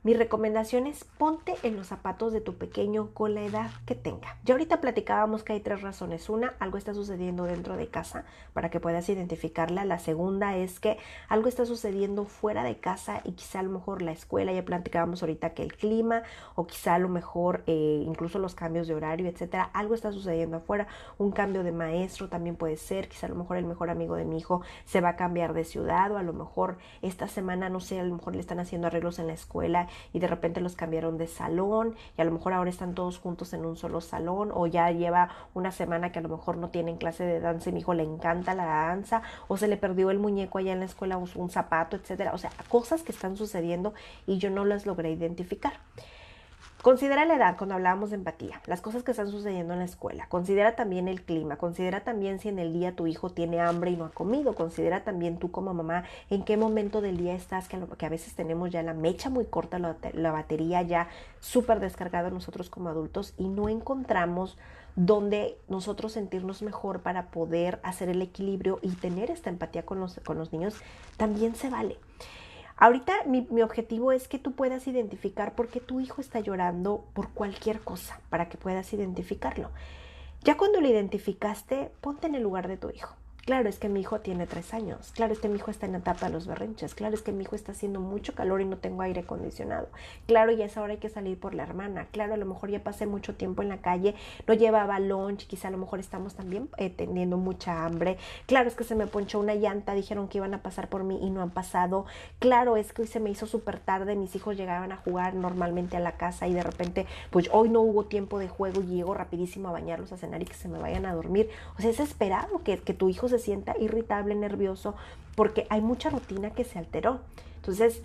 mi recomendación es ponte en los zapatos de tu pequeño con la edad que tenga. Ya ahorita platicábamos que hay 3 razones. Una, algo está sucediendo dentro de casa para que puedas identificarla. La segunda es que algo está sucediendo fuera de casa y quizá a lo mejor la escuela, ya platicábamos ahorita que el clima o quizá a lo mejor incluso los cambios de horario, etcétera. Algo está sucediendo afuera. Un cambio de maestro también puede ser. Quizá a lo mejor el mejor amigo de mi hijo se va a cambiar de ciudad o a lo mejor esta semana, no sé, a lo mejor le están haciendo arreglos en la escuela y de repente los cambiaron de salón y a lo mejor ahora están todos juntos en un solo salón, o ya lleva una semana que a lo mejor no tienen clase de danza y mi hijo le encanta la danza, o se le perdió el muñeco allá en la escuela, un zapato, etcétera. O sea, cosas que están sucediendo y yo no las logré identificar. Considera la edad cuando hablábamos de empatía, las cosas que están sucediendo en la escuela. Considera también el clima, considera también si en el día tu hijo tiene hambre y no ha comido. Considera también tú como mamá en qué momento del día estás, que a veces tenemos ya la mecha muy corta, la batería ya súper descargada nosotros como adultos y no encontramos donde nosotros sentirnos mejor para poder hacer el equilibrio y tener esta empatía con los niños. También se vale. Ahorita mi objetivo es que tú puedas identificar por qué tu hijo está llorando por cualquier cosa, para que puedas identificarlo. Ya cuando lo identificaste, ponte en el lugar de tu hijo. Claro, es que mi hijo tiene 3 años. Claro, es que mi hijo está en la etapa de los berrinches. Claro, es que mi hijo está haciendo mucho calor y no tengo aire acondicionado. Claro, ya es hora hay que salir por la hermana. Claro, a lo mejor ya pasé mucho tiempo en la calle, no llevaba lunch, quizá a lo mejor estamos también teniendo mucha hambre. Claro, es que se me ponchó una llanta, dijeron que iban a pasar por mí y no han pasado. Claro, es que hoy se me hizo súper tarde, mis hijos llegaban a jugar normalmente a la casa y de repente, pues hoy no hubo tiempo de juego y llego rapidísimo a bañarlos, a cenar y que se me vayan a dormir. O sea, es esperado que tu hijo se sienta irritable, nervioso, porque hay mucha rutina que se alteró. Entonces,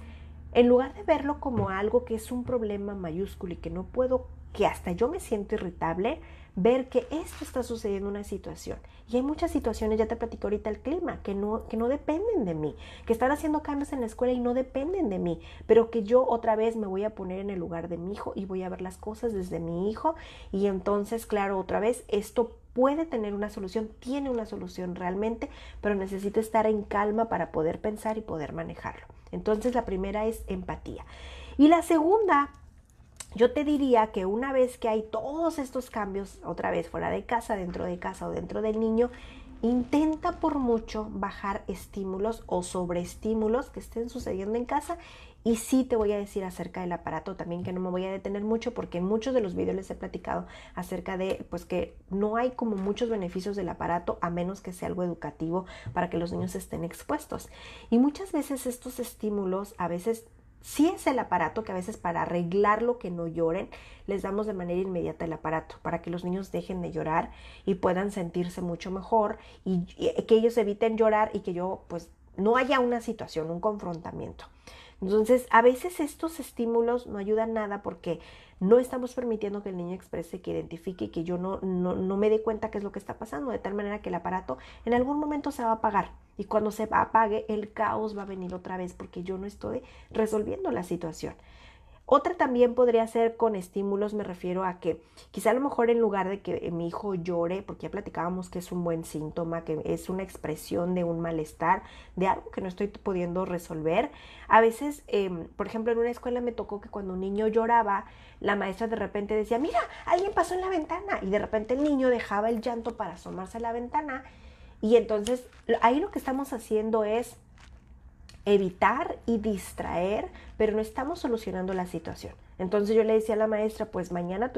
en lugar de verlo como algo que es un problema mayúsculo y que no puedo, que hasta yo me siento irritable, ver que esto está sucediendo en una situación. Y hay muchas situaciones, ya te platico ahorita el clima, que no dependen de mí, que están haciendo cambios en la escuela y no dependen de mí, pero que yo otra vez me voy a poner en el lugar de mi hijo y voy a ver las cosas desde mi hijo y entonces, claro, otra vez esto puede tener una solución, tiene una solución realmente, pero necesito estar en calma para poder pensar y poder manejarlo. Entonces la primera es empatía. Y la segunda, yo te diría que una vez que hay todos estos cambios, otra vez fuera de casa, dentro de casa o dentro del niño, intenta por mucho bajar estímulos o sobreestímulos que estén sucediendo en casa. Y sí te voy a decir acerca del aparato también, que no me voy a detener mucho porque en muchos de los videos les he platicado acerca de pues que no hay como muchos beneficios del aparato a menos que sea algo educativo para que los niños estén expuestos. Y muchas veces estos estímulos, a veces sí es el aparato, que a veces para arreglarlo que no lloren, les damos de manera inmediata el aparato para que los niños dejen de llorar y puedan sentirse mucho mejor y que ellos eviten llorar y que yo pues no haya una situación, un confrontamiento. Entonces, a veces estos estímulos no ayudan nada porque no estamos permitiendo que el niño exprese, que identifique y que yo no me dé cuenta qué es lo que está pasando, de tal manera que el aparato en algún momento se va a apagar. Y cuando se apague, el caos va a venir otra vez porque yo no estoy resolviendo la situación. Otra también podría ser con estímulos, me refiero a que quizá a lo mejor en lugar de que mi hijo llore, porque ya platicábamos que es un buen síntoma, que es una expresión de un malestar, de algo que no estoy pudiendo resolver. A veces, por ejemplo, en una escuela me tocó que cuando un niño lloraba, la maestra de repente decía, mira, alguien pasó en la ventana, y de repente el niño dejaba el llanto para asomarse a la ventana, y entonces ahí lo que estamos haciendo es evitar y distraer, pero no estamos solucionando la situación. Entonces yo le decía a la maestra, pues mañana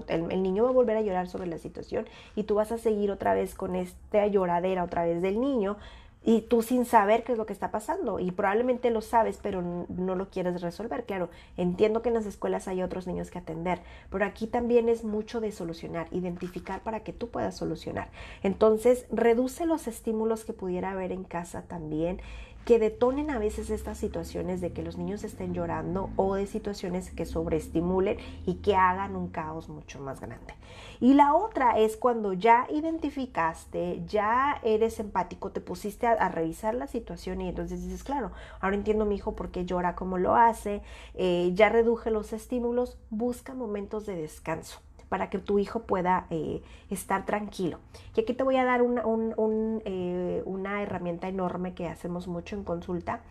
el niño va a volver a llorar sobre la situación y tú vas a seguir otra vez con esta lloradera otra vez del niño y tú sin saber qué es lo que está pasando y probablemente lo sabes, pero no lo quieres resolver. Claro, entiendo que en las escuelas hay otros niños que atender, pero aquí también es mucho de solucionar, identificar para que tú puedas solucionar. Entonces, reduce los estímulos que pudiera haber en casa también, que detonen a veces estas situaciones de que los niños estén llorando o de situaciones que sobreestimulen y que hagan un caos mucho más grande. Y la otra es cuando ya identificaste, ya eres empático, te pusiste a revisar la situación y entonces dices, claro, ahora entiendo mi hijo por qué llora, cómo lo hace, ya reduje los estímulos, busca momentos de descanso para que tu hijo pueda estar tranquilo. Y aquí te voy a dar una herramienta enorme que hacemos mucho en consulta.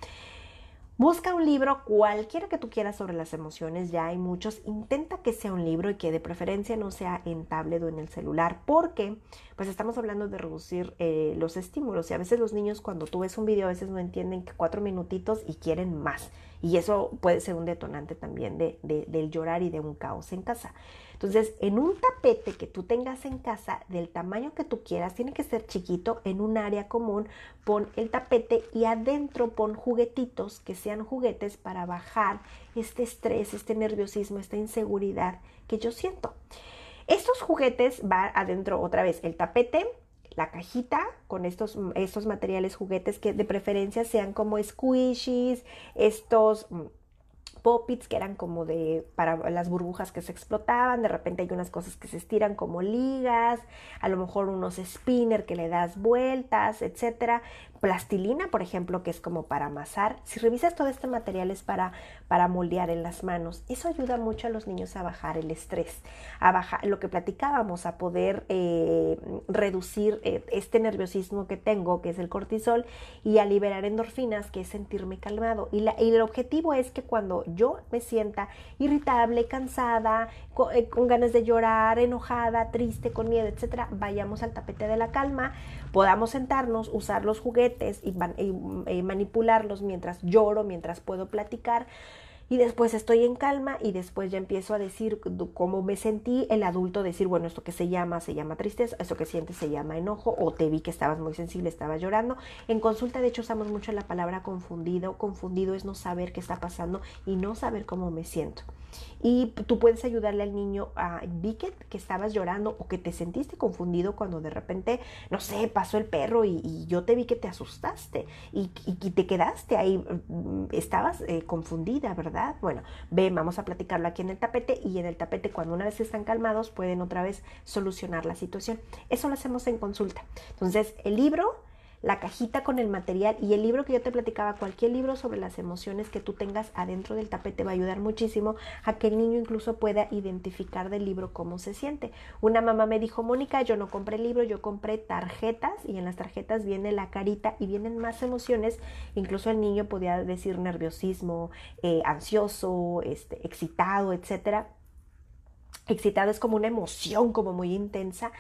Busca un libro, cualquiera que tú quieras, sobre las emociones, ya hay muchos. Intenta que sea un libro y que de preferencia no sea en tablet o en el celular, porque pues estamos hablando de reducir los estímulos y a veces los niños cuando tú ves un video a veces no entienden que 4 minutitos y quieren más Y eso puede ser un detonante también del llorar y de un caos en casa. Entonces, en un tapete que tú tengas en casa, del tamaño que tú quieras, tiene que ser chiquito, en un área común, pon el tapete y adentro pon juguetitos que sean juguetes para bajar este estrés, este nerviosismo, esta inseguridad que yo siento. Estos juguetes va adentro otra vez el tapete, la cajita con estos materiales juguetes que de preferencia sean como squishies, estos pop-its que eran como para las burbujas que se explotaban, de repente hay unas cosas que se estiran como ligas, a lo mejor unos spinner que le das vueltas, etcétera. Plastilina, por ejemplo, que es como para amasar. Si revisas todo este material es para moldear en las manos. Eso ayuda mucho a los niños a bajar el estrés, a bajar lo que platicábamos, a poder reducir este nerviosismo que tengo, que es el cortisol, y a liberar endorfinas, que es sentirme calmado. Y el objetivo es que cuando yo me sienta irritable, cansada, con ganas de llorar, enojada, triste, con miedo, etcétera, vayamos al tapete de la calma, podamos sentarnos, usar los juguetes y manipularlos mientras lloro, mientras puedo platicar. Y después estoy en calma y después ya empiezo a decir cómo me sentí, el adulto decir, bueno, esto que se llama tristeza, esto que sientes se llama enojo, o te vi que estabas muy sensible, estabas llorando. En consulta, de hecho, usamos mucho la palabra confundido. Confundido es no saber qué está pasando y no saber cómo me siento. Y tú puedes ayudarle al niño a, vi que estabas llorando o que te sentiste confundido cuando de repente, no sé, pasó el perro y yo te vi que te asustaste y te quedaste ahí, estabas confundida, ¿verdad? Bueno, vamos a platicarlo aquí en el tapete, y en el tapete, cuando una vez están calmados, pueden otra vez solucionar la situación. Eso lo hacemos en consulta. Entonces, el libro, la cajita con el material y el libro que yo te platicaba, cualquier libro sobre las emociones que tú tengas adentro del tapete va a ayudar muchísimo a que el niño incluso pueda identificar del libro cómo se siente. Una mamá me dijo, Mónica, yo no compré libro, yo compré tarjetas, y en las tarjetas viene la carita y vienen más emociones. Incluso el niño podía decir nerviosismo, ansioso, excitado, etcétera. Excitado es como una emoción como muy intensa,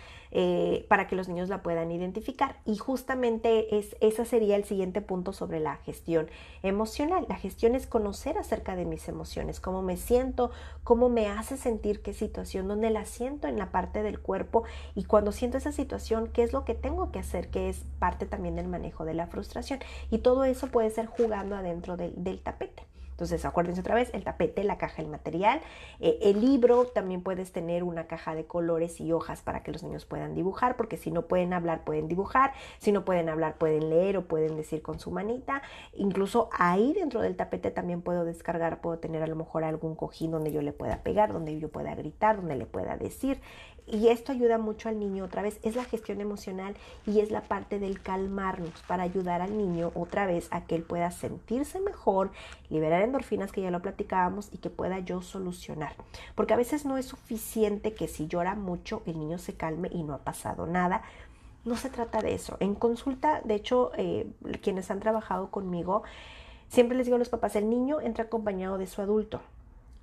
para que los niños la puedan identificar. Y justamente ese sería el siguiente punto sobre la gestión emocional. La gestión es conocer acerca de mis emociones, cómo me siento, cómo me hace sentir, qué situación, dónde la siento en la parte del cuerpo, y cuando siento esa situación, qué es lo que tengo que hacer, que es parte también del manejo de la frustración. Y todo eso puede ser jugando adentro del tapete. Entonces, acuérdense otra vez, el tapete, la caja, el material, el libro. También puedes tener una caja de colores y hojas para que los niños puedan dibujar, porque si no pueden hablar, pueden dibujar. Si no pueden hablar, pueden leer o pueden decir con su manita. Incluso ahí dentro del tapete también puedo descargar, puedo tener a lo mejor algún cojín donde yo le pueda pegar, donde yo pueda gritar, donde le pueda decir. Y esto ayuda mucho al niño otra vez. Es la gestión emocional y es la parte del calmarnos, para ayudar al niño otra vez a que él pueda sentirse mejor, liberar endorfinas, que ya lo platicábamos, y que pueda yo solucionar. Porque a veces no es suficiente que si llora mucho el niño se calme y no ha pasado nada. No se trata de eso. En consulta, de hecho, quienes han trabajado conmigo, siempre les digo a los papás, el niño entra acompañado de su adulto.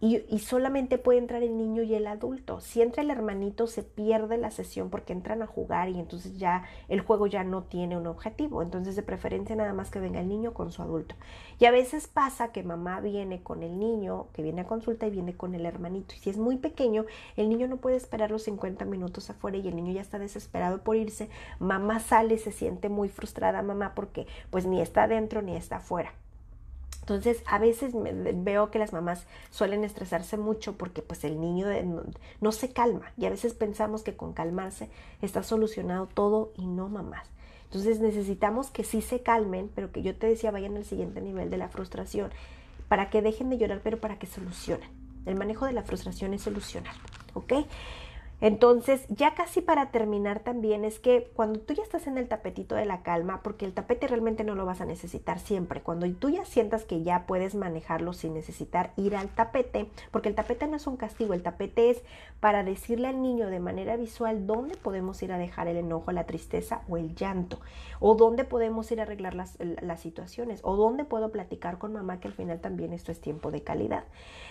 Y solamente puede entrar el niño y el adulto. Si entra el hermanito, se pierde la sesión, porque entran a jugar y entonces ya el juego ya no tiene un objetivo. Entonces, de preferencia, nada más que venga el niño con su adulto. Y a veces pasa que mamá viene con el niño, que viene a consulta, y viene con el hermanito. Y si es muy pequeño, el niño no puede esperar los 50 minutos afuera y el niño ya está desesperado por irse. Mamá sale, se siente muy frustrada, mamá, porque pues ni está adentro ni está afuera. Entonces, a veces veo que las mamás suelen estresarse mucho porque pues el niño no se calma, y a veces pensamos que con calmarse está solucionado todo, y no, mamás. Entonces necesitamos que sí se calmen, pero que yo te decía, vayan al siguiente nivel de la frustración, para que dejen de llorar, pero para que solucionen. El manejo de la frustración es solucionar, ¿ok? Entonces, ya casi para terminar también, es que cuando tú ya estás en el tapetito de la calma, porque el tapete realmente no lo vas a necesitar siempre, cuando tú ya sientas que ya puedes manejarlo sin necesitar ir al tapete, porque el tapete no es un castigo, el tapete es para decirle al niño de manera visual dónde podemos ir a dejar el enojo, la tristeza o el llanto, o dónde podemos ir a arreglar las situaciones, o dónde puedo platicar con mamá, que al final también esto es tiempo de calidad.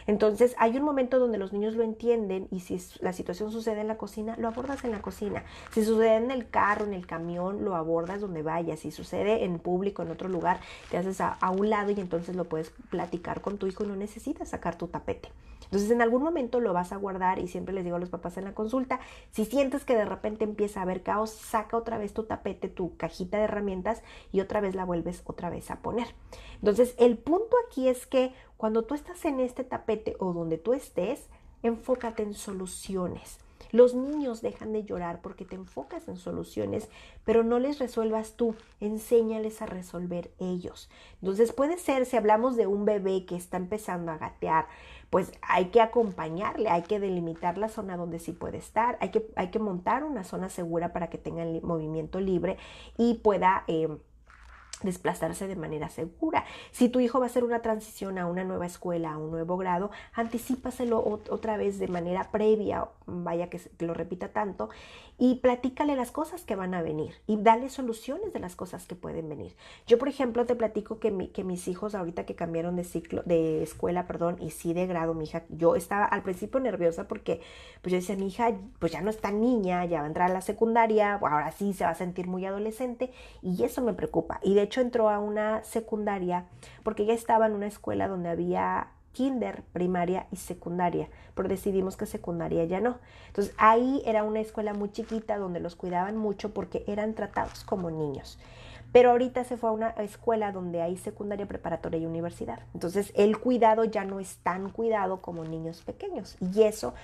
Entonces, hay un momento donde los niños lo entienden, y si la situación sucede sucede en la cocina, lo abordas en la cocina. Si sucede en el carro, en el camión, lo abordas donde vayas. Si sucede en público, en otro lugar, te haces a un lado y entonces lo puedes platicar con tu hijo y no necesitas sacar tu tapete. Entonces en algún momento lo vas a guardar y siempre les digo a los papás en la consulta, si sientes que de repente empieza a haber caos, saca otra vez tu tapete, tu cajita de herramientas y otra vez la vuelves otra vez a poner. Entonces el punto aquí es que cuando tú estás en este tapete o donde tú estés, enfócate en soluciones. Los niños dejan de llorar porque te enfocas en soluciones, pero no les resuelvas tú, enséñales a resolver ellos. Entonces puede ser, si hablamos de un bebé que está empezando a gatear, pues hay que acompañarle, hay que delimitar la zona donde sí puede estar, hay que montar una zona segura para que tenga el movimiento libre y pueda desplazarse de manera segura. Si tu hijo va a hacer una transición a una nueva escuela, a un nuevo grado, anticípaselo otra vez de manera previa, vaya que lo repita tanto, y platícale las cosas que van a venir y dale soluciones de las cosas que pueden venir. Yo, por ejemplo, te platico que mis hijos ahorita que cambiaron de escuela, y sí de grado, mi hija, yo estaba al principio nerviosa porque pues yo decía, mi hija pues ya no está niña, ya va a entrar a la secundaria, ahora sí se va a sentir muy adolescente y eso me preocupa. Y de hecho entró a una secundaria porque ella estaba en una escuela donde había kinder, primaria y secundaria, pero decidimos que secundaria ya no. Entonces ahí era una escuela muy chiquita donde los cuidaban mucho porque eran tratados como niños. Pero ahorita se fue a una escuela donde hay secundaria, preparatoria y universidad. Entonces el cuidado ya no es tan cuidado como niños pequeños. Y eso,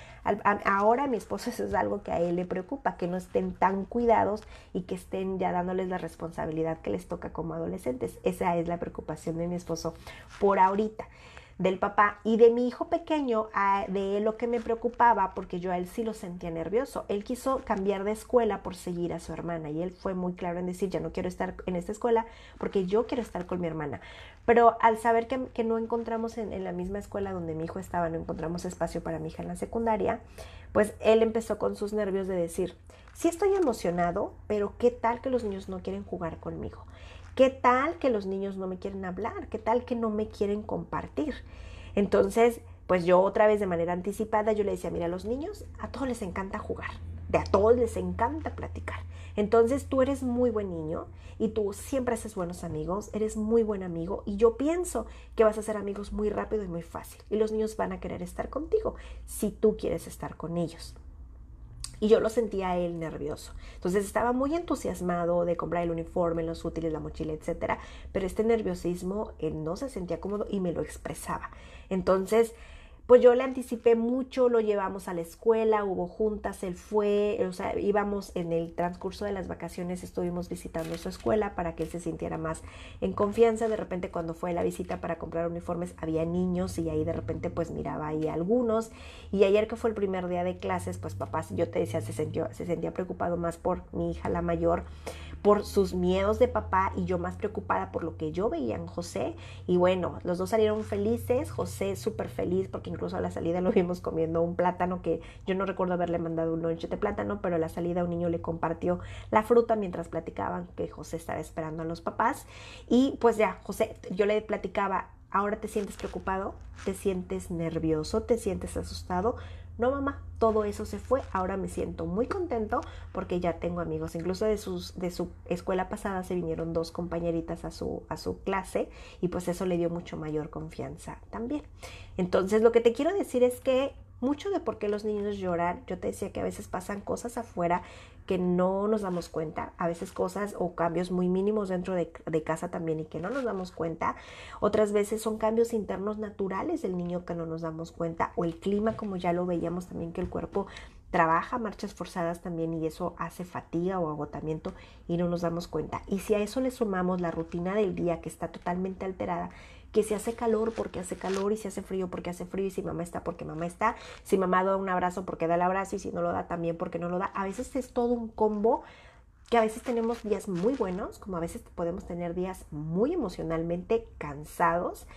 ahora a mi esposo eso es algo que a él le preocupa, que no estén tan cuidados y que estén ya dándoles la responsabilidad que les toca como adolescentes. Esa es la preocupación de mi esposo por ahorita. Del papá y de mi hijo pequeño, de él lo que me preocupaba, porque yo a él sí lo sentía nervioso. Él quiso cambiar de escuela por seguir a su hermana y él fue muy claro en decir, ya no quiero estar en esta escuela porque yo quiero estar con mi hermana. Pero al saber que no encontramos en la misma escuela donde mi hijo estaba, no encontramos espacio para mi hija en la secundaria, pues él empezó con sus nervios de decir, sí estoy emocionado, pero ¿qué tal que los niños no quieren jugar conmigo? ¿Qué tal que los niños no me quieren hablar? ¿Qué tal que no me quieren compartir? Entonces, pues yo otra vez de manera anticipada, yo le decía, mira, a los niños a todos les encanta jugar, a todos les encanta platicar. Entonces tú eres muy buen niño y tú siempre haces buenos amigos, eres muy buen amigo y yo pienso que vas a hacer amigos muy rápido y muy fácil. Y los niños van a querer estar contigo si tú quieres estar con ellos. Y yo lo sentía a él nervioso. Entonces estaba muy entusiasmado de comprar el uniforme, los útiles, la mochila, etcétera. Pero este nerviosismo, él no se sentía cómodo y me lo expresaba. Entonces, pues yo le anticipé mucho, lo llevamos a la escuela, hubo juntas, él fue, o sea, íbamos en el transcurso de las vacaciones, estuvimos visitando su escuela para que él se sintiera más en confianza. De repente cuando fue la visita para comprar uniformes había niños y ahí de repente pues miraba ahí a algunos. Y ayer que fue el primer día de clases, pues papá, yo te decía, se sentía preocupado más por mi hija la mayor, por sus miedos de papá y yo más preocupada por lo que yo veía en José. Y bueno, los dos salieron felices, José súper feliz porque incluso a la salida lo vimos comiendo un plátano que yo no recuerdo haberle mandado un lonche de plátano, pero a la salida un niño le compartió la fruta mientras platicaban que José estaba esperando a los papás. Y pues ya, José, yo le platicaba, ¿ahora te sientes preocupado? ¿Te sientes nervioso? ¿Te sientes asustado? No, mamá, todo eso se fue, ahora me siento muy contento porque ya tengo amigos. Incluso de su escuela pasada se vinieron 2 compañeritas a su clase y pues eso le dio mucho mayor confianza también. Entonces lo que te quiero decir es que mucho de por qué los niños lloran, yo te decía que a veces pasan cosas afuera que no nos damos cuenta, a veces cosas o cambios muy mínimos dentro de casa también y que no nos damos cuenta, otras veces son cambios internos naturales del niño que no nos damos cuenta, o el clima, como ya lo veíamos también, que el cuerpo trabaja marchas forzadas también y eso hace fatiga o agotamiento y no nos damos cuenta. Y si a eso le sumamos la rutina del día que está totalmente alterada, que si hace calor porque hace calor y si hace frío porque hace frío y si mamá está porque mamá está, si mamá da un abrazo porque da el abrazo y si no lo da también porque no lo da, a veces es todo un combo que a veces tenemos días muy buenos, como a veces podemos tener días muy emocionalmente cansados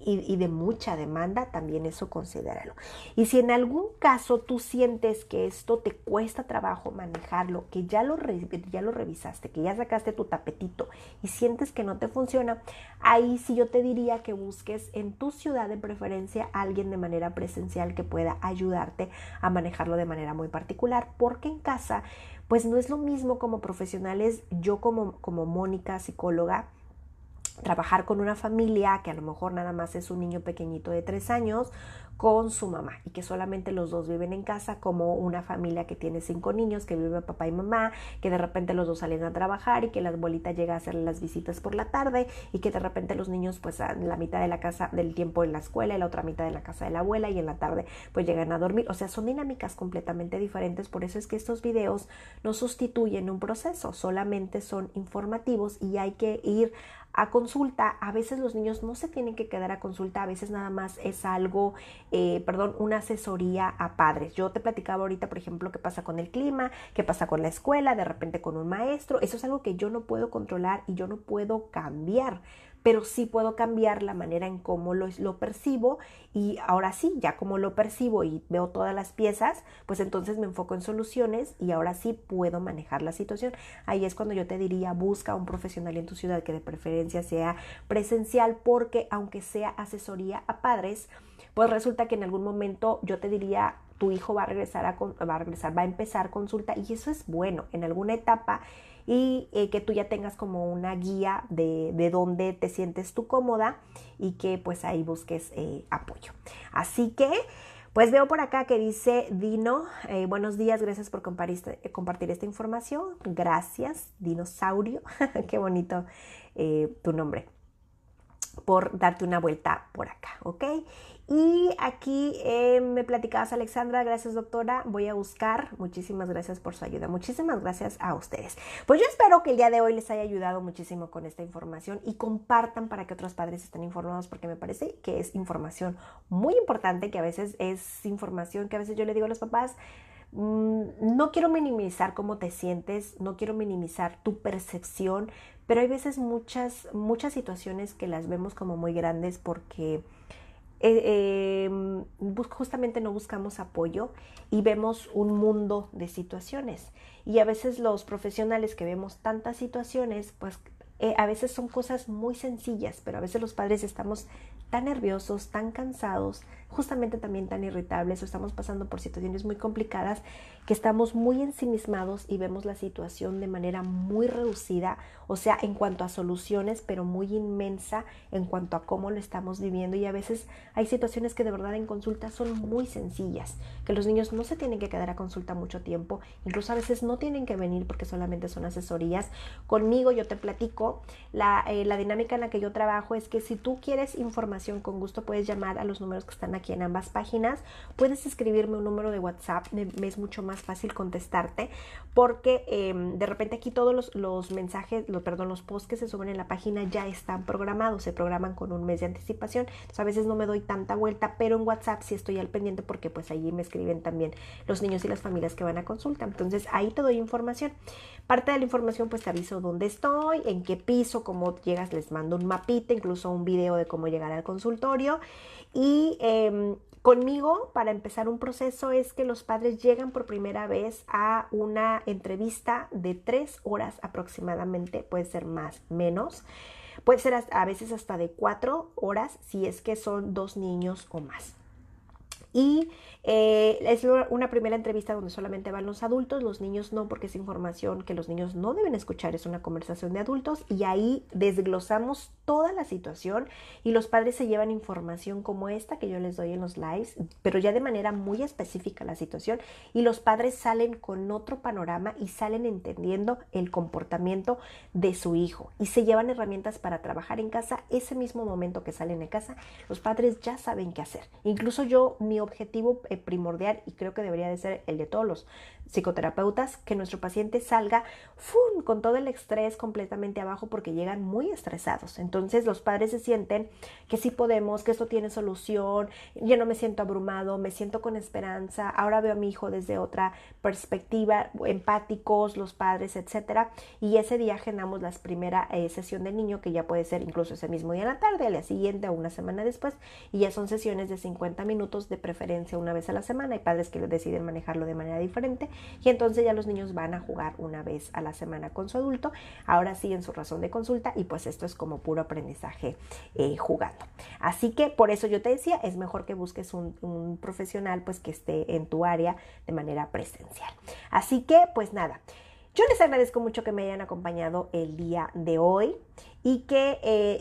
y de mucha demanda, también eso considéralo. Y si en algún caso tú sientes que esto te cuesta trabajo manejarlo, que ya lo revisaste, que ya sacaste tu tapetito y sientes que no te funciona, ahí sí yo te diría que busques en tu ciudad de preferencia a alguien de manera presencial que pueda ayudarte a manejarlo de manera muy particular, porque en casa pues no es lo mismo como profesionales. Yo como Mónica, psicóloga, trabajar con una familia que a lo mejor nada más es un niño pequeñito de 3 años con su mamá y que solamente los dos viven en casa, como una familia que tiene 5 niños, que vive papá y mamá, que de repente los dos salen a trabajar y que la abuelita llega a hacer las visitas por la tarde y que de repente los niños pues a la mitad de la casa del tiempo en la escuela y la otra mitad en la casa de la abuela y en la tarde pues llegan a dormir. O sea, son dinámicas completamente diferentes. Por eso es que estos videos no sustituyen un proceso, solamente son informativos y hay que ir a consulta. A veces los niños no se tienen que quedar a consulta, a veces nada más es algo, una asesoría a padres. Yo te platicaba ahorita, por ejemplo, qué pasa con el clima, qué pasa con la escuela, de repente con un maestro. Eso es algo que yo no puedo controlar y yo no puedo cambiar, pero sí puedo cambiar la manera en cómo lo percibo. Y ahora sí, ya como lo percibo y veo todas las piezas, pues entonces me enfoco en soluciones y ahora sí puedo manejar la situación. Ahí es cuando yo te diría, busca a un profesional en tu ciudad que de preferencia sea presencial, porque aunque sea asesoría a padres, pues resulta que en algún momento yo te diría, tu hijo va a empezar consulta, y eso es bueno en alguna etapa, y que tú ya tengas como una guía de dónde te sientes tú cómoda y que pues ahí busques apoyo. Así que pues veo por acá que dice Dino, buenos días, gracias por compartir esta información. Gracias, dinosaurio, qué bonito tu nombre, por darte una vuelta por acá, ¿ok? Y aquí me platicabas, Alexandra, gracias doctora, voy a buscar, muchísimas gracias por su ayuda, muchísimas gracias a ustedes. Pues yo espero que el día de hoy les haya ayudado muchísimo con esta información y compartan para que otros padres estén informados, porque me parece que es información muy importante, que a veces es información que a veces yo le digo a los papás, no quiero minimizar cómo te sientes, no quiero minimizar tu percepción, pero hay veces muchas situaciones que las vemos como muy grandes porque justamente no buscamos apoyo y vemos un mundo de situaciones. Y a veces los profesionales que vemos tantas situaciones, pues a veces son cosas muy sencillas, pero a veces los padres estamos tan nerviosos, tan cansados, justamente también tan irritables, o estamos pasando por situaciones muy complicadas, que estamos muy ensimismados y vemos la situación de manera muy reducida, o sea, en cuanto a soluciones, pero muy inmensa en cuanto a cómo lo estamos viviendo. Y a veces hay situaciones que de verdad en consulta son muy sencillas, que los niños no se tienen que quedar a consulta mucho tiempo, incluso a veces no tienen que venir porque solamente son asesorías. Conmigo yo te platico, la dinámica en la que yo trabajo es que si tú quieres información, con gusto puedes llamar a los números que están aquí en ambas páginas, puedes escribirme un número de WhatsApp, me es mucho más fácil contestarte, porque de repente aquí todos los mensajes, los posts que se suben en la página ya están programados, se programan con un mes de anticipación, entonces a veces no me doy tanta vuelta, pero en WhatsApp sí estoy al pendiente, porque pues allí me escriben también los niños y las familias que van a consulta, entonces ahí te doy información. Parte de la información pues te aviso dónde estoy, en qué piso, cómo llegas, les mando un mapita, incluso un video de cómo llegar al consultorio. Y conmigo, para empezar un proceso, es que los padres llegan por primera vez a una entrevista de 3 horas aproximadamente, puede ser más, menos, puede ser a veces hasta de 4 horas si es que son 2 niños o más. Y es una primera entrevista donde solamente van los adultos, los niños no, porque es información que los niños no deben escuchar, es una conversación de adultos, y ahí desglosamos toda la situación y los padres se llevan información como esta que yo les doy en los lives, pero ya de manera muy específica la situación, y los padres salen con otro panorama y salen entendiendo el comportamiento de su hijo y se llevan herramientas para trabajar en casa. Ese mismo momento que salen de casa, los padres ya saben qué hacer. Incluso yo, mi objetivo primordial, y creo que debería de ser el de todos los psicoterapeutas, que nuestro paciente salga con todo el estrés completamente abajo, porque llegan muy estresados. Entonces los padres se sienten que sí podemos, que esto tiene solución, yo no me siento abrumado, me siento con esperanza, ahora veo a mi hijo desde otra perspectiva, empáticos los padres, etcétera. Y ese día agendamos la primera sesión del niño, que ya puede ser incluso ese mismo día en la tarde, al día siguiente o una semana después, y ya son sesiones de 50 minutos, de preferencia una vez a la semana. Hay padres que deciden manejarlo de manera diferente, y entonces ya los niños van a jugar una vez a la semana con su adulto, ahora sí en su razón de consulta, y pues esto es como puro aprendizaje jugando. Así que por eso yo te decía, es mejor que busques un profesional pues que esté en tu área de manera presencial. Así que pues nada, yo les agradezco mucho que me hayan acompañado el día de hoy y que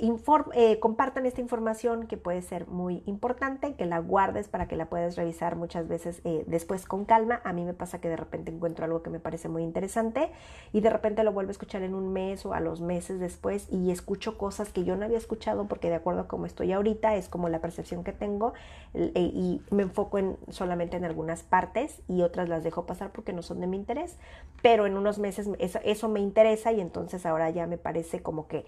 compartan esta información, que puede ser muy importante, que la guardes para que la puedas revisar muchas veces después con calma. A mí me pasa que de repente encuentro algo que me parece muy interesante y de repente lo vuelvo a escuchar en un mes o a los meses después, y escucho cosas que yo no había escuchado, porque de acuerdo a cómo estoy ahorita es como la percepción que tengo, y me enfoco solamente en algunas partes, y otras las dejo pasar porque no son de mi interés, pero en unos meses eso me interesa, y entonces ahora ya me parece como que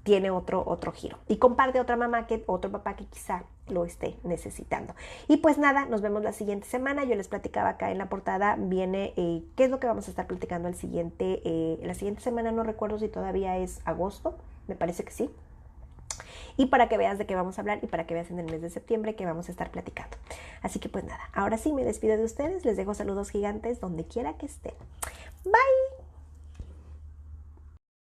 tiene otro giro. Y comparte otro papá que quizá lo esté necesitando. Y pues nada, nos vemos la siguiente semana. Yo les platicaba acá en la portada, viene qué es lo que vamos a estar platicando la siguiente semana. No recuerdo si todavía es agosto, me parece que sí. Y para que veas de qué vamos a hablar, y para que veas en el mes de septiembre qué vamos a estar platicando. Así que pues nada, ahora sí me despido de ustedes, les dejo saludos gigantes donde quiera que estén. Bye.